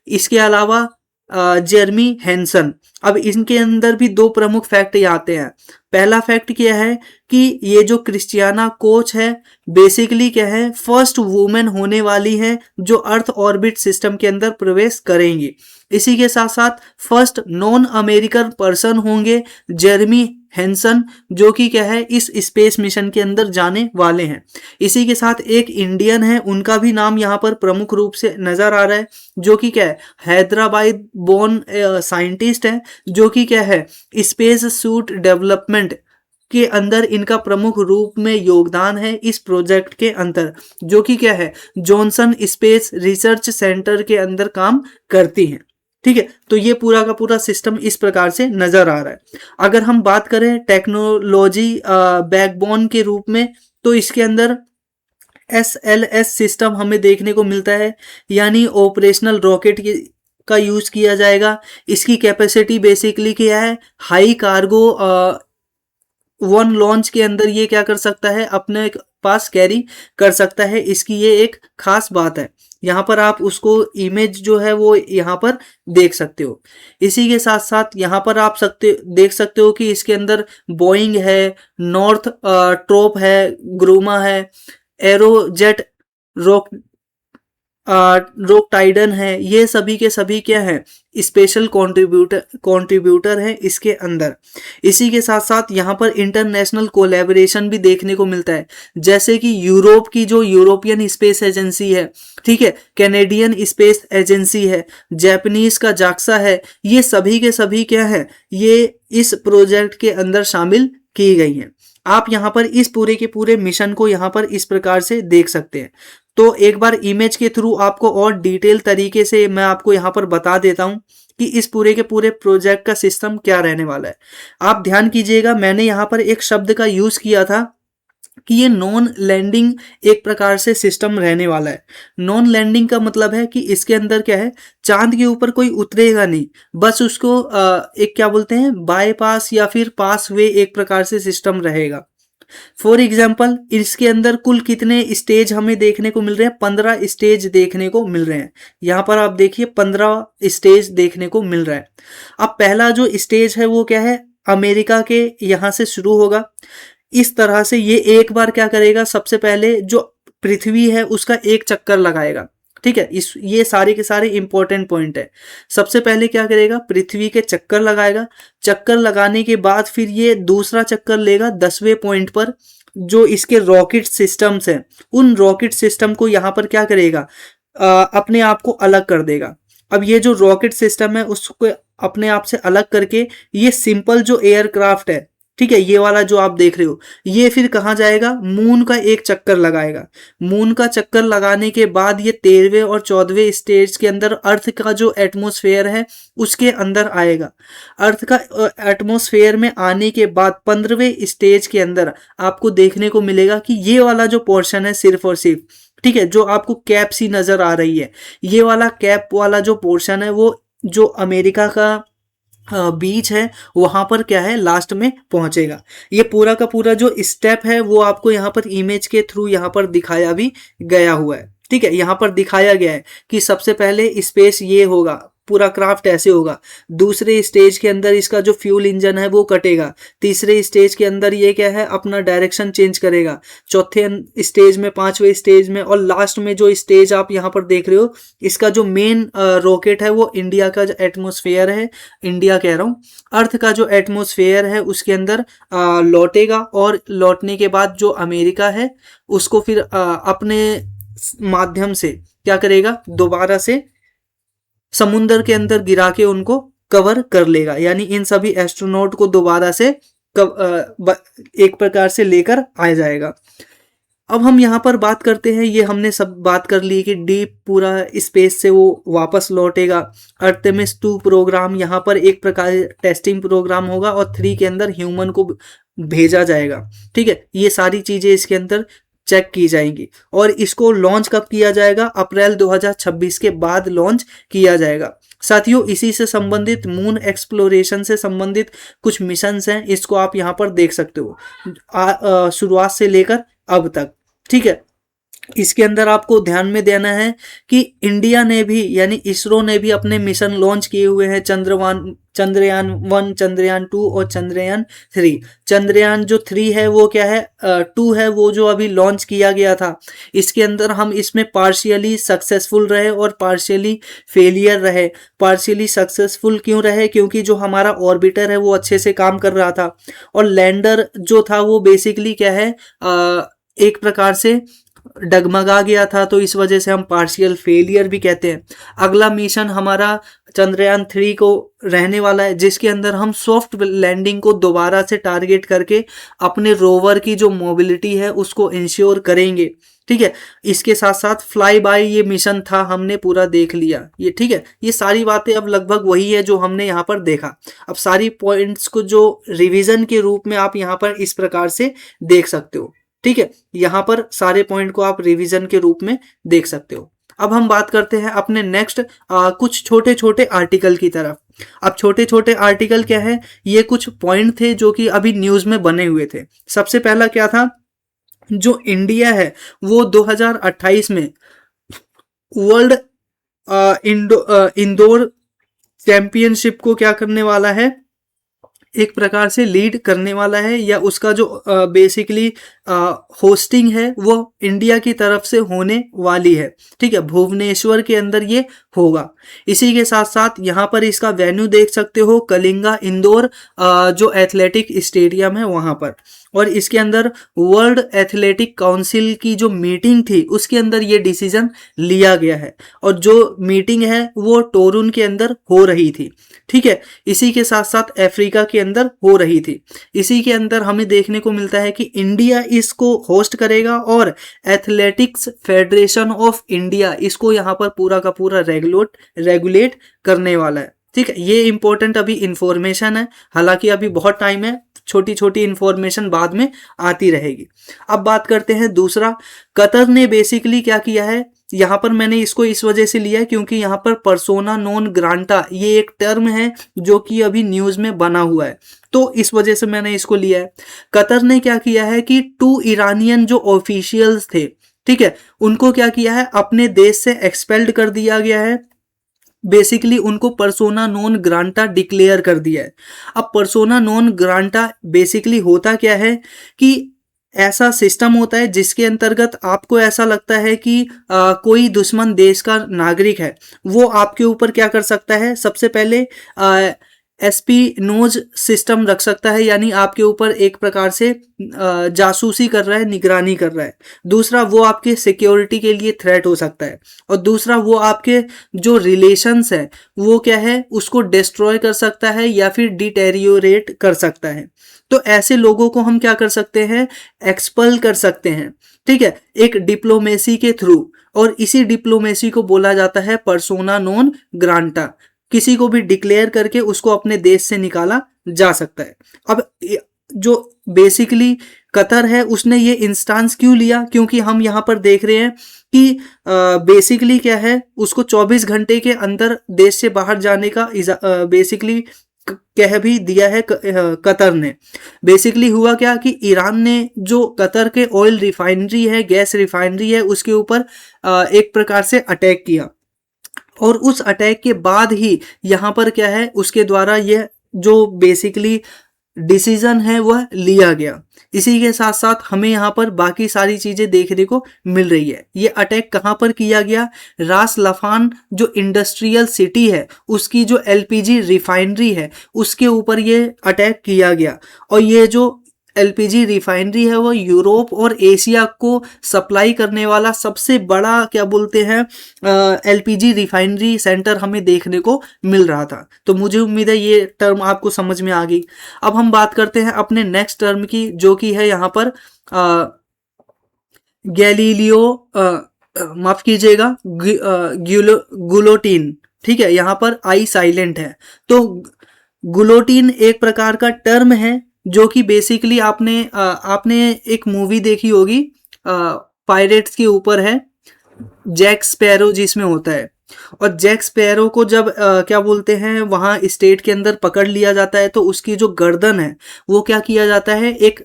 इसके अलावा जेरमी हैंसन। अब इनके अंदर भी 2 प्रमुख फैक्ट आते हैं। पहला फैक्ट क्या है कि ये जो क्रिस्टियाना कोच है बेसिकली क्या है, फर्स्ट वुमेन होने वाली है जो अर्थ ऑर्बिट सिस्टम के अंदर प्रवेश करेंगी। इसी के साथ साथ फर्स्ट नॉन अमेरिकन पर्सन होंगे जेरमी हैंसन, जो कि क्या है इस स्पेस मिशन के अंदर जाने वाले हैं। इसी के साथ एक इंडियन है, उनका भी नाम यहाँ पर प्रमुख रूप से नजर आ रहा है, जो कि क्या है हैदराबाद बोर्न साइंटिस्ट है, जो कि क्या है स्पेस सूट डेवलपमेंट के अंदर इनका प्रमुख रूप में योगदान है इस प्रोजेक्ट के अंदर, जो कि क्या है जॉनसन स्पेस रिसर्च सेंटर के अंदर काम करती हैं। ठीक है, तो ये पूरा का पूरा सिस्टम इस प्रकार से नजर आ रहा है। अगर हम बात करें टेक्नोलॉजी बैकबोन के रूप में तो इसके अंदर SLS सिस्टम हमें देखने को मिलता है, यानी ऑपरेशनल रॉकेट का यूज किया जाएगा। इसकी कैपेसिटी बेसिकली क्या है, हाई कार्गो 1 लॉन्च के अंदर ये क्या कर सकता है, अपने पास कैरी कर सकता है, इसकी ये एक खास बात है। यहाँ पर आप उसको इमेज जो है वो यहाँ पर देख सकते हो। इसी के साथ साथ यहाँ पर आप देख सकते हो कि इसके अंदर बोइंग है, नॉर्थ ट्रोप है, ग्रूमा है, एरोजेट, रोक रोक टाइडन है। ये सभी के सभी क्या है, स्पेशल कंट्रीब्यूटर है इसके अंदर। इसी के साथ साथ यहाँ पर इंटरनेशनल कोलैबोरेशन भी देखने को मिलता है, जैसे कि यूरोप की जो यूरोपियन स्पेस एजेंसी है, ठीक है, कैनेडियन स्पेस एजेंसी है, जापानीज का जाक्सा है, ये सभी के सभी क्या है, ये इस प्रोजेक्ट के अंदर शामिल की गई हैं। आप यहाँ पर इस पूरे के पूरे मिशन को यहाँ पर इस प्रकार से देख सकते हैं। तो एक बार इमेज के थ्रू आपको और डिटेल तरीके से मैं आपको यहाँ पर बता देता हूँ कि इस पूरे के पूरे प्रोजेक्ट का सिस्टम क्या रहने वाला है। आप ध्यान कीजिएगा, मैंने यहाँ पर एक शब्द का यूज किया था कि ये नॉन लैंडिंग एक प्रकार से सिस्टम रहने वाला है। नॉन लैंडिंग का मतलब है कि इसके अंदर क्या है, चांद के ऊपर कोई उतरेगा नहीं, बस उसको एक क्या बोलते हैं, बाईपास या फिर पास वे एक प्रकार से सिस्टम रहेगा। फॉर एग्जाम्पल इसके अंदर कुल कितने स्टेज हमें देखने को मिल रहे हैं, 15 स्टेज देखने को मिल रहे हैं। यहाँ पर आप देखिए 15 स्टेज देखने को मिल रहा है। अब पहला जो स्टेज है वो क्या है, अमेरिका के यहाँ से शुरू होगा। इस तरह से ये एक बार क्या करेगा, सबसे पहले जो पृथ्वी है उसका एक चक्कर लगाएगा, ठीक है। ये सारे के सारे इंपॉर्टेंट पॉइंट है। सबसे पहले क्या करेगा, पृथ्वी के चक्कर लगाएगा। चक्कर लगाने के बाद फिर ये दूसरा चक्कर लेगा 10वें पॉइंट पर, जो इसके रॉकेट सिस्टम्स हैं, उन रॉकेट सिस्टम को यहाँ पर क्या करेगा, अपने आप को अलग कर देगा। अब ये जो रॉकेट सिस्टम है उसको अपने आप से अलग करके ये सिंपल जो एयरक्राफ्ट है, ठीक है, ये वाला जो आप देख रहे हो, ये फिर कहाँ जाएगा, मून का एक चक्कर लगाएगा। मून का चक्कर लगाने के बाद ये 13वें और 14वें स्टेज के अंदर अर्थ का जो एटमॉस्फेयर है उसके अंदर आएगा। अर्थ का एटमॉस्फेयर में आने के बाद 15वें स्टेज के अंदर आपको देखने को मिलेगा कि ये वाला जो पोर्शन है सिर्फ और सिर्फ, ठीक है, जो आपको कैप सी नजर आ रही है, ये वाला कैप वाला जो पोर्शन है वो जो अमेरिका का बीच है वहां पर क्या है, लास्ट में पहुंचेगा। ये पूरा का पूरा जो स्टेप है वो आपको यहाँ पर इमेज के थ्रू यहाँ पर दिखाया भी गया हुआ है, ठीक है। यहाँ पर दिखाया गया है कि सबसे पहले स्पेस ये होगा, पूरा क्राफ्ट ऐसे होगा। दूसरे स्टेज के अंदर इसका जो फ्यूल इंजन है वो कटेगा। तीसरे स्टेज के अंदर ये क्या है, अपना डायरेक्शन चेंज करेगा। चौथे स्टेज में, 5वें स्टेज में, और लास्ट में जो स्टेज आप यहाँ पर देख रहे हो, इसका जो मेन रॉकेट है वो इंडिया का जो एटमॉस्फेयर है, इंडिया कह रहा हूँ, अर्थ का जो एटमॉस्फेयर है उसके अंदर लौटेगा। और लौटने के बाद जो अमेरिका है उसको फिर अपने माध्यम से क्या करेगा, दोबारा से समुंदर के अंदर गिरा के उनको कवर कर लेगा। यानी इन सभी एस्ट्रोनॉट को दोबारा से एक प्रकार से लेकर आ जाएगा। अब हम यहाँ पर बात करते हैं, ये हमने सब बात कर ली कि डीप पूरा स्पेस से वो वापस लौटेगा। आर्टेमिस 2 प्रोग्राम यहाँ पर एक प्रकार टेस्टिंग प्रोग्राम होगा और 3 के अंदर ह्यूमन को भेजा जाएगा, ठीक है। ये सारी चीजें इसके अंदर चेक की जाएंगी। और इसको लॉन्च कब किया जाएगा, अप्रैल 2026 के बाद लॉन्च किया जाएगा। साथियों, इसी से संबंधित मून एक्सप्लोरेशन से संबंधित कुछ मिशंस हैं, इसको आप यहाँ पर देख सकते हो शुरुआत से लेकर अब तक, ठीक है। इसके अंदर आपको ध्यान में देना है कि इंडिया ने भी, यानी इसरो ने भी अपने मिशन लॉन्च किए हुए हैं। चंद्रयान 1, चंद्रयान 2 और चंद्रयान 3। चंद्रयान जो 3 है वो क्या है, 2 है वो जो अभी लॉन्च किया गया था। इसके अंदर हम इसमें पार्शियली सक्सेसफुल रहे और पार्शियली फेलियर रहे। पार्शियली सक्सेसफुल क्यों रहे, क्योंकि जो हमारा ऑर्बिटर है वो अच्छे से काम कर रहा था, और लैंडर जो था वो बेसिकली क्या है, एक प्रकार से डगमगा गया था, तो इस वजह से हम पार्शियल फेलियर भी कहते हैं। अगला मिशन हमारा चंद्रयान 3 को रहने वाला है, जिसके अंदर हम सॉफ्ट लैंडिंग को दोबारा से टारगेट करके अपने रोवर की जो मोबिलिटी है उसको इंश्योर करेंगे, ठीक है। इसके साथ साथ फ्लाई बाय ये मिशन था, हमने पूरा देख लिया ये, ठीक है। ये सारी बातें अब लगभग वही है जो हमने यहाँ पर देखा। अब सारी पॉइंट्स को जो रिवीजन के रूप में आप यहाँ पर इस प्रकार से देख सकते हो, ठीक है। यहाँ पर सारे पॉइंट को आप रिवीजन के रूप में देख सकते हो। अब हम बात करते हैं अपने नेक्स्ट कुछ छोटे छोटे आर्टिकल की तरफ। अब छोटे छोटे आर्टिकल क्या है, ये कुछ पॉइंट थे जो कि अभी न्यूज में बने हुए थे। सबसे पहला क्या था, जो इंडिया है वो 2028 में वर्ल्ड इंडोर चैंपियनशिप को क्या करने वाला है, एक प्रकार से लीड करने वाला है, या उसका जो बेसिकली होस्टिंग है वो इंडिया की तरफ से होने वाली है। ठीक है, भुवनेश्वर के अंदर ये होगा। इसी के साथ साथ यहाँ पर इसका वेन्यू देख सकते हो, कलिंगा इंदौर जो एथलेटिक स्टेडियम है वहाँ पर। और इसके अंदर वर्ल्ड एथलेटिक काउंसिल की जो मीटिंग थी उसके अंदर ये डिसीजन लिया गया है, और जो मीटिंग है वो टोरुन के अंदर हो रही थी। ठीक है, इसी के साथ साथ अफ्रीका के अंदर हो रही थी। इसी के अंदर हमें देखने को मिलता है कि इंडिया इसको होस्ट करेगा, और एथलेटिक्स फेडरेशन ऑफ इंडिया इसको यहाँ पर पूरा का पूरा रेगुलेट करने वाला है। ठीक है, ये इंपॉर्टेंट अभी इंफॉर्मेशन है, हालांकि अभी बहुत टाइम है, छोटी छोटी इंफॉर्मेशन बाद में आती रहेगी। अब बात करते हैं दूसरा, कतर ने बेसिकली क्या किया है। यहाँ पर मैंने इसको इस वजह से लिया है क्योंकि यहाँ पर पर्सोना नॉन ग्रांटा ये एक टर्म है जो कि अभी न्यूज में बना हुआ है, तो इस वजह से मैंने इसको लिया है। कतर ने क्या किया है कि 2 ईरानियन जो ऑफिशियल्स थे, ठीक है, उनको क्या किया है, अपने देश से एक्सपेल्ड कर दिया गया है। बेसिकली उनको पर्सोना नॉन ग्रांटा डिक्लेयर कर दिया है। अब पर्सोना नॉन ग्रांटा बेसिकली होता क्या है कि ऐसा सिस्टम होता है जिसके अंतर्गत आपको ऐसा लगता है कि कोई दुश्मन देश का नागरिक है, वो आपके ऊपर क्या कर सकता है, सबसे पहले एस्पिनोज सिस्टम रख सकता है, यानी आपके ऊपर एक प्रकार से जासूसी कर रहा है, निगरानी कर रहा है। दूसरा, वो आपके सिक्योरिटी के लिए थ्रेट हो सकता है, और दूसरा वो आपके जो रिलेशंस है वो क्या है उसको डिस्ट्रॉय कर सकता है या फिर डिटेरियोरेट कर सकता है। तो ऐसे लोगों को हम क्या कर सकते हैं, एक्सपल कर सकते हैं। ठीक है, एक डिप्लोमेसी के थ्रू, और इसी डिप्लोमेसी को बोला जाता है पर्सोना नॉन ग्रांटा। किसी को भी डिक्लेयर करके उसको अपने देश से निकाला जा सकता है। अब जो बेसिकली कतर है उसने ये इंस्टांस क्यों लिया, क्योंकि हम यहाँ पर देख रहे हैं कि बेसिकली क्या है, उसको 24 घंटे के अंदर देश से बाहर जाने का बेसिकली कह भी दिया है कतर ने। बेसिकली हुआ क्या कि ईरान ने जो कतर के ऑयल रिफाइनरी है, गैस रिफाइनरी है, उसके ऊपर एक प्रकार से अटैक किया, और उस अटैक के बाद ही यहाँ पर क्या है, उसके द्वारा यह जो बेसिकली डिसीजन है वह लिया गया। इसी के साथ साथ हमें यहाँ पर बाकी सारी चीजें देखने को मिल रही है। ये अटैक कहाँ पर किया गया, रास लफान जो इंडस्ट्रियल सिटी है उसकी जो एलपीजी रिफाइनरी है उसके ऊपर ये अटैक किया गया, और ये जो एलपीजी रिफाइनरी है वो यूरोप और एशिया को सप्लाई करने वाला सबसे बड़ा क्या बोलते हैं एलपीजी रिफाइनरी सेंटर हमें देखने को मिल रहा था। तो मुझे उम्मीद है ये टर्म आपको समझ में आ गई। अब हम बात करते हैं अपने नेक्स्ट टर्म की, जो कि है यहाँ पर गैलीलियो माफ कीजिएगा गुलोटीन। ठीक है, यहाँ पर आई साइलेंट है। तो गुलोटीन एक प्रकार का टर्म है जो कि बेसिकली आपने एक मूवी देखी होगी पायरेट्स के ऊपर है, जैक स्पैरो जिसमें होता है, और जैक स्पैरो को जब क्या बोलते हैं वहां स्टेट के अंदर पकड़ लिया जाता है तो उसकी जो गर्दन है वो क्या किया जाता है, एक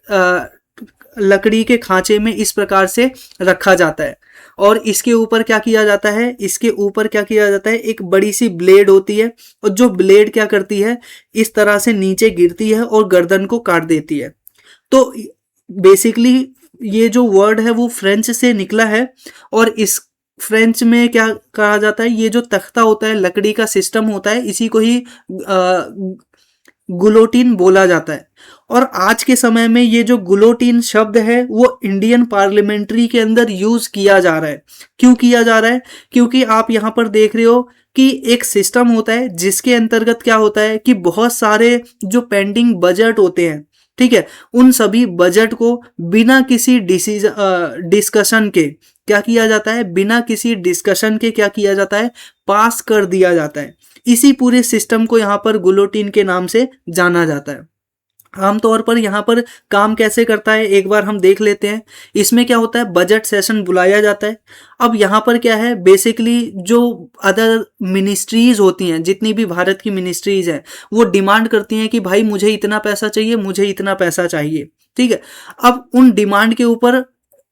लकड़ी के खांचे में इस प्रकार से रखा जाता है, और इसके ऊपर क्या किया जाता है, इसके ऊपर क्या किया जाता है, एक बड़ी सी ब्लेड होती है, और जो ब्लेड क्या करती है, इस तरह से नीचे गिरती है और गर्दन को काट देती है। तो बेसिकली ये जो वर्ड है वो फ्रेंच से निकला है, और इस फ्रेंच में क्या कहा जाता है, ये जो तख्ता होता है, लकड़ी का सिस्टम होता है, इसी को ही गुलोटीन बोला जाता है। और आज के समय में ये जो गुलोटीन शब्द है वो इंडियन पार्लियामेंट्री के अंदर यूज किया जा रहा है। क्यों किया जा रहा है, क्योंकि आप यहाँ पर देख रहे हो कि एक सिस्टम होता है जिसके अंतर्गत क्या होता है कि बहुत सारे जो पेंडिंग बजट होते हैं, ठीक है, उन सभी बजट को बिना किसी डिस्कशन के क्या किया जाता है, बिना किसी डिस्कशन के क्या किया जाता है, पास कर दिया जाता है। इसी पूरे सिस्टम को यहाँ पर गुलोटीन के नाम से जाना जाता है। आमतौर पर यहाँ पर काम कैसे करता है एक बार हम देख लेते हैं। इसमें क्या होता है, बजट सेशन बुलाया जाता है। अब यहाँ पर क्या है, बेसिकली जो अदर मिनिस्ट्रीज होती हैं, जितनी भी भारत की मिनिस्ट्रीज हैं, वो डिमांड करती हैं कि भाई मुझे इतना पैसा चाहिए, मुझे इतना पैसा चाहिए। ठीक है, अब उन डिमांड के ऊपर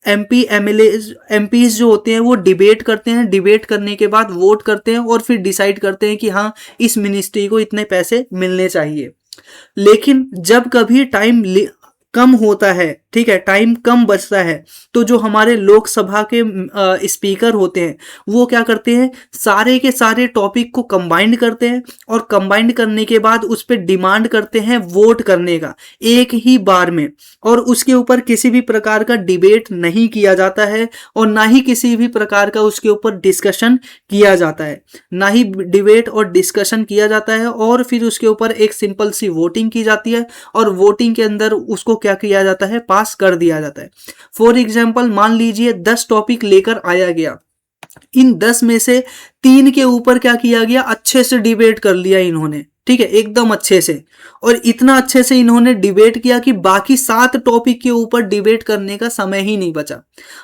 एमपीज जो होते हैं वो डिबेट करते हैं, डिबेट करने के बाद वोट करते हैं और फिर डिसाइड करते हैं कि हाँ इस मिनिस्ट्री को इतने पैसे मिलने चाहिए। लेकिन जब कभी टाइम कम होता है, ठीक है, टाइम कम बचता है, तो जो हमारे लोकसभा के स्पीकर होते हैं वो क्या करते हैं, सारे के सारे टॉपिक को कंबाइंड करते हैं और कंबाइंड करने के बाद उस पर डिमांड करते हैं वोट करने का एक ही बार में, और उसके ऊपर किसी भी प्रकार का डिबेट नहीं किया जाता है और ना ही किसी भी प्रकार का उसके ऊपर डिस्कशन किया जाता है, ना ही डिबेट और डिस्कशन किया जाता है, और फिर उसके ऊपर एक सिंपल सी वोटिंग की जाती है और वोटिंग के अंदर उसको क्या किया जाता है, पास कर दिया जाता है। फॉर एग्जाम्पल मान लीजिए 10 टॉपिक लेकर आया गया, इन 10 में से 3 के ऊपर क्या किया गया, अच्छे से डिबेट कर लिया इन्होंने, ठीक है, एकदम अच्छे से, और इतना अच्छे से इन्होंने डिबेट किया कि बाकी 7 टॉपिक के ऊपर डिबेट करने का समय ही नहीं बचा।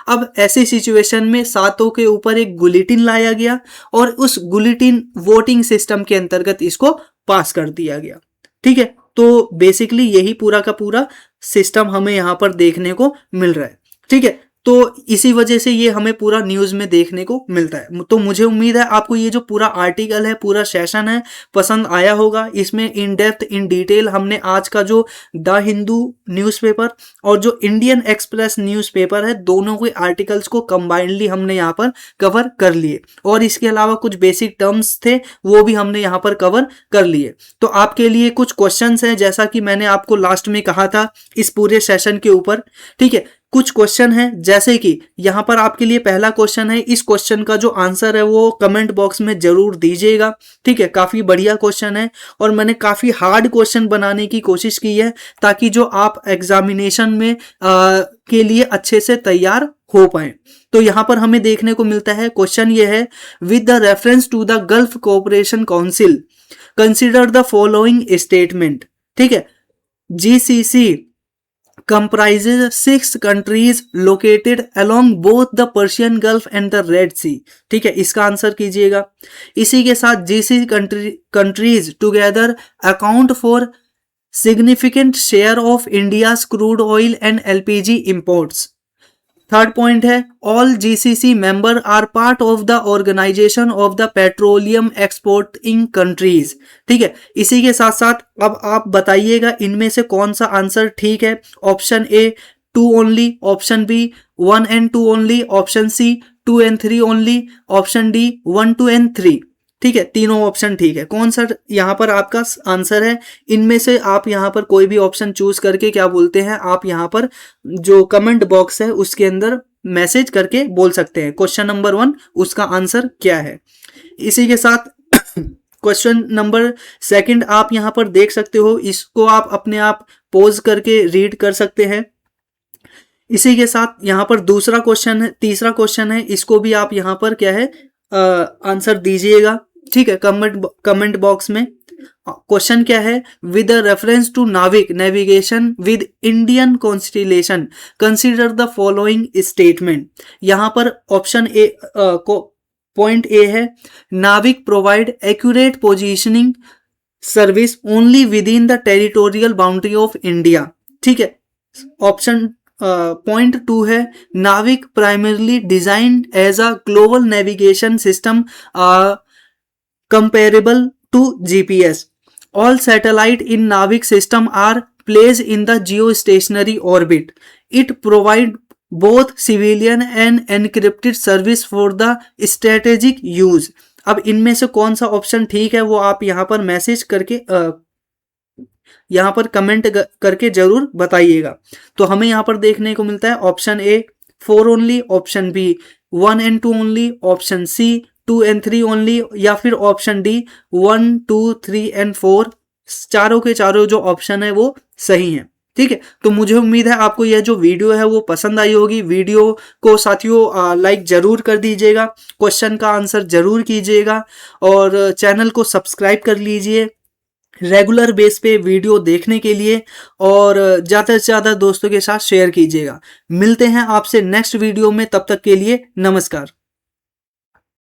अब ऐसी सिचुएशन में 7 के ऊपर एक बुलेटिन लाया गया और उस बुलेटिन वोटिंग सिस्टम के अंतर्गत इसको पास कर दिया गया, ठीक है। तो बेसिकली यही पूरा का पूरा सिस्टम हमें यहाँ पर देखने को मिल रहा है, ठीक है। तो इसी वजह से ये हमें पूरा न्यूज़ में देखने को मिलता है। तो मुझे उम्मीद है आपको ये जो पूरा आर्टिकल है, पूरा सेशन है, पसंद आया होगा। इसमें इन डेप्थ इन डिटेल हमने आज का जो द हिंदू न्यूज़पेपर और जो इंडियन एक्सप्रेस न्यूज़पेपर है, दोनों के आर्टिकल्स को कंबाइंडली हमने यहाँ पर कवर कर लिए, और इसके अलावा कुछ बेसिक टर्म्स थे वो भी हमने यहाँ पर कवर कर लिए। तो आपके लिए कुछ क्वेश्चंस हैं, जैसा कि मैंने आपको लास्ट में कहा था इस पूरे सेशन के ऊपर, ठीक है। कुछ क्वेश्चन है, जैसे कि यहाँ पर आपके लिए पहला क्वेश्चन है, इस क्वेश्चन का जो आंसर है वो कमेंट बॉक्स में जरूर दीजिएगा, ठीक है। काफी बढ़िया क्वेश्चन है और मैंने काफी हार्ड क्वेश्चन बनाने की कोशिश की है ताकि जो आप एग्जामिनेशन में के लिए अच्छे से तैयार हो पाए। तो यहाँ पर हमें देखने को मिलता है, क्वेश्चन ये है, with the reference to the Gulf Cooperation Council consider the following statement, ठीक है। GCC comprises 6 countries located along both the Persian Gulf and the Red Sea, ठीक है, इसका आंसर कीजिएगा। इसी के साथ GCC countries together account for significant share of India's crude oil and LPG imports। Third point है, all GCC member are part of the organization of the petroleum exporting countries, ठीक है। इसी के साथ साथ अब आप बताइएगा इनमें से कौन सा आंसर ठीक है। Option A 2 only, option B 1 and 2 only, option C 2 and 3 only, option D 1, 2 and 3, ठीक है। तीनों ऑप्शन ठीक है। कौन सा यहाँ पर आपका आंसर है, इनमें से आप यहाँ पर कोई भी ऑप्शन चूज करके क्या बोलते हैं, आप यहाँ पर जो कमेंट बॉक्स है उसके अंदर मैसेज करके बोल सकते हैं क्वेश्चन नंबर 1 उसका आंसर क्या है। इसी के साथ क्वेश्चन नंबर 2 आप यहाँ पर देख सकते हो, इसको आप अपने आप पॉज करके रीड कर सकते हैं। इसी के साथ यहाँ पर दूसरा क्वेश्चन है, तीसरा क्वेश्चन है, इसको भी आप यहाँ पर क्या है आंसर दीजिएगा, ठीक है, कमेंट बॉक्स में। क्वेश्चन क्या है, with reference to NavIC navigation with Indian constellation consider the following statement. यहाँ पर ऑप्शन ए पॉइंट ए है, NavIC provide accurate positioning service only with in the territorial boundary of India, ठीक है। ऑप्शन पॉइंट 2 है, NavIC primarily designed as a global navigation system comparable to GPS. All satellite in Navig system are placed in the geostationary orbit. It provide both civilian and encrypted service for the strategic use. अब इनमें से कौन सा option ठीक है वो आप यहाँ पर मैसेज करके यहाँ पर कमेंट करके जरूर बताइएगा। तो हमें यहाँ पर देखने को मिलता है option A 4 only, option B 1 and 2 only, option C 2 and 3 only, या फिर ऑप्शन डी 1, 2, 3 and 4। चारों के चारों जो ऑप्शन है वो सही है, ठीक है। तो मुझे उम्मीद है आपको यह जो वीडियो है वो पसंद आई होगी। वीडियो को साथियों लाइक जरूर कर दीजिएगा, क्वेश्चन का आंसर जरूर कीजिएगा और चैनल को सब्सक्राइब कर लीजिए रेगुलर बेस पे वीडियो देखने के लिए, और ज़्यादा से ज़्यादा दोस्तों के साथ शेयर कीजिएगा। मिलते हैं आपसे नेक्स्ट वीडियो में, तब तक के लिए नमस्कार।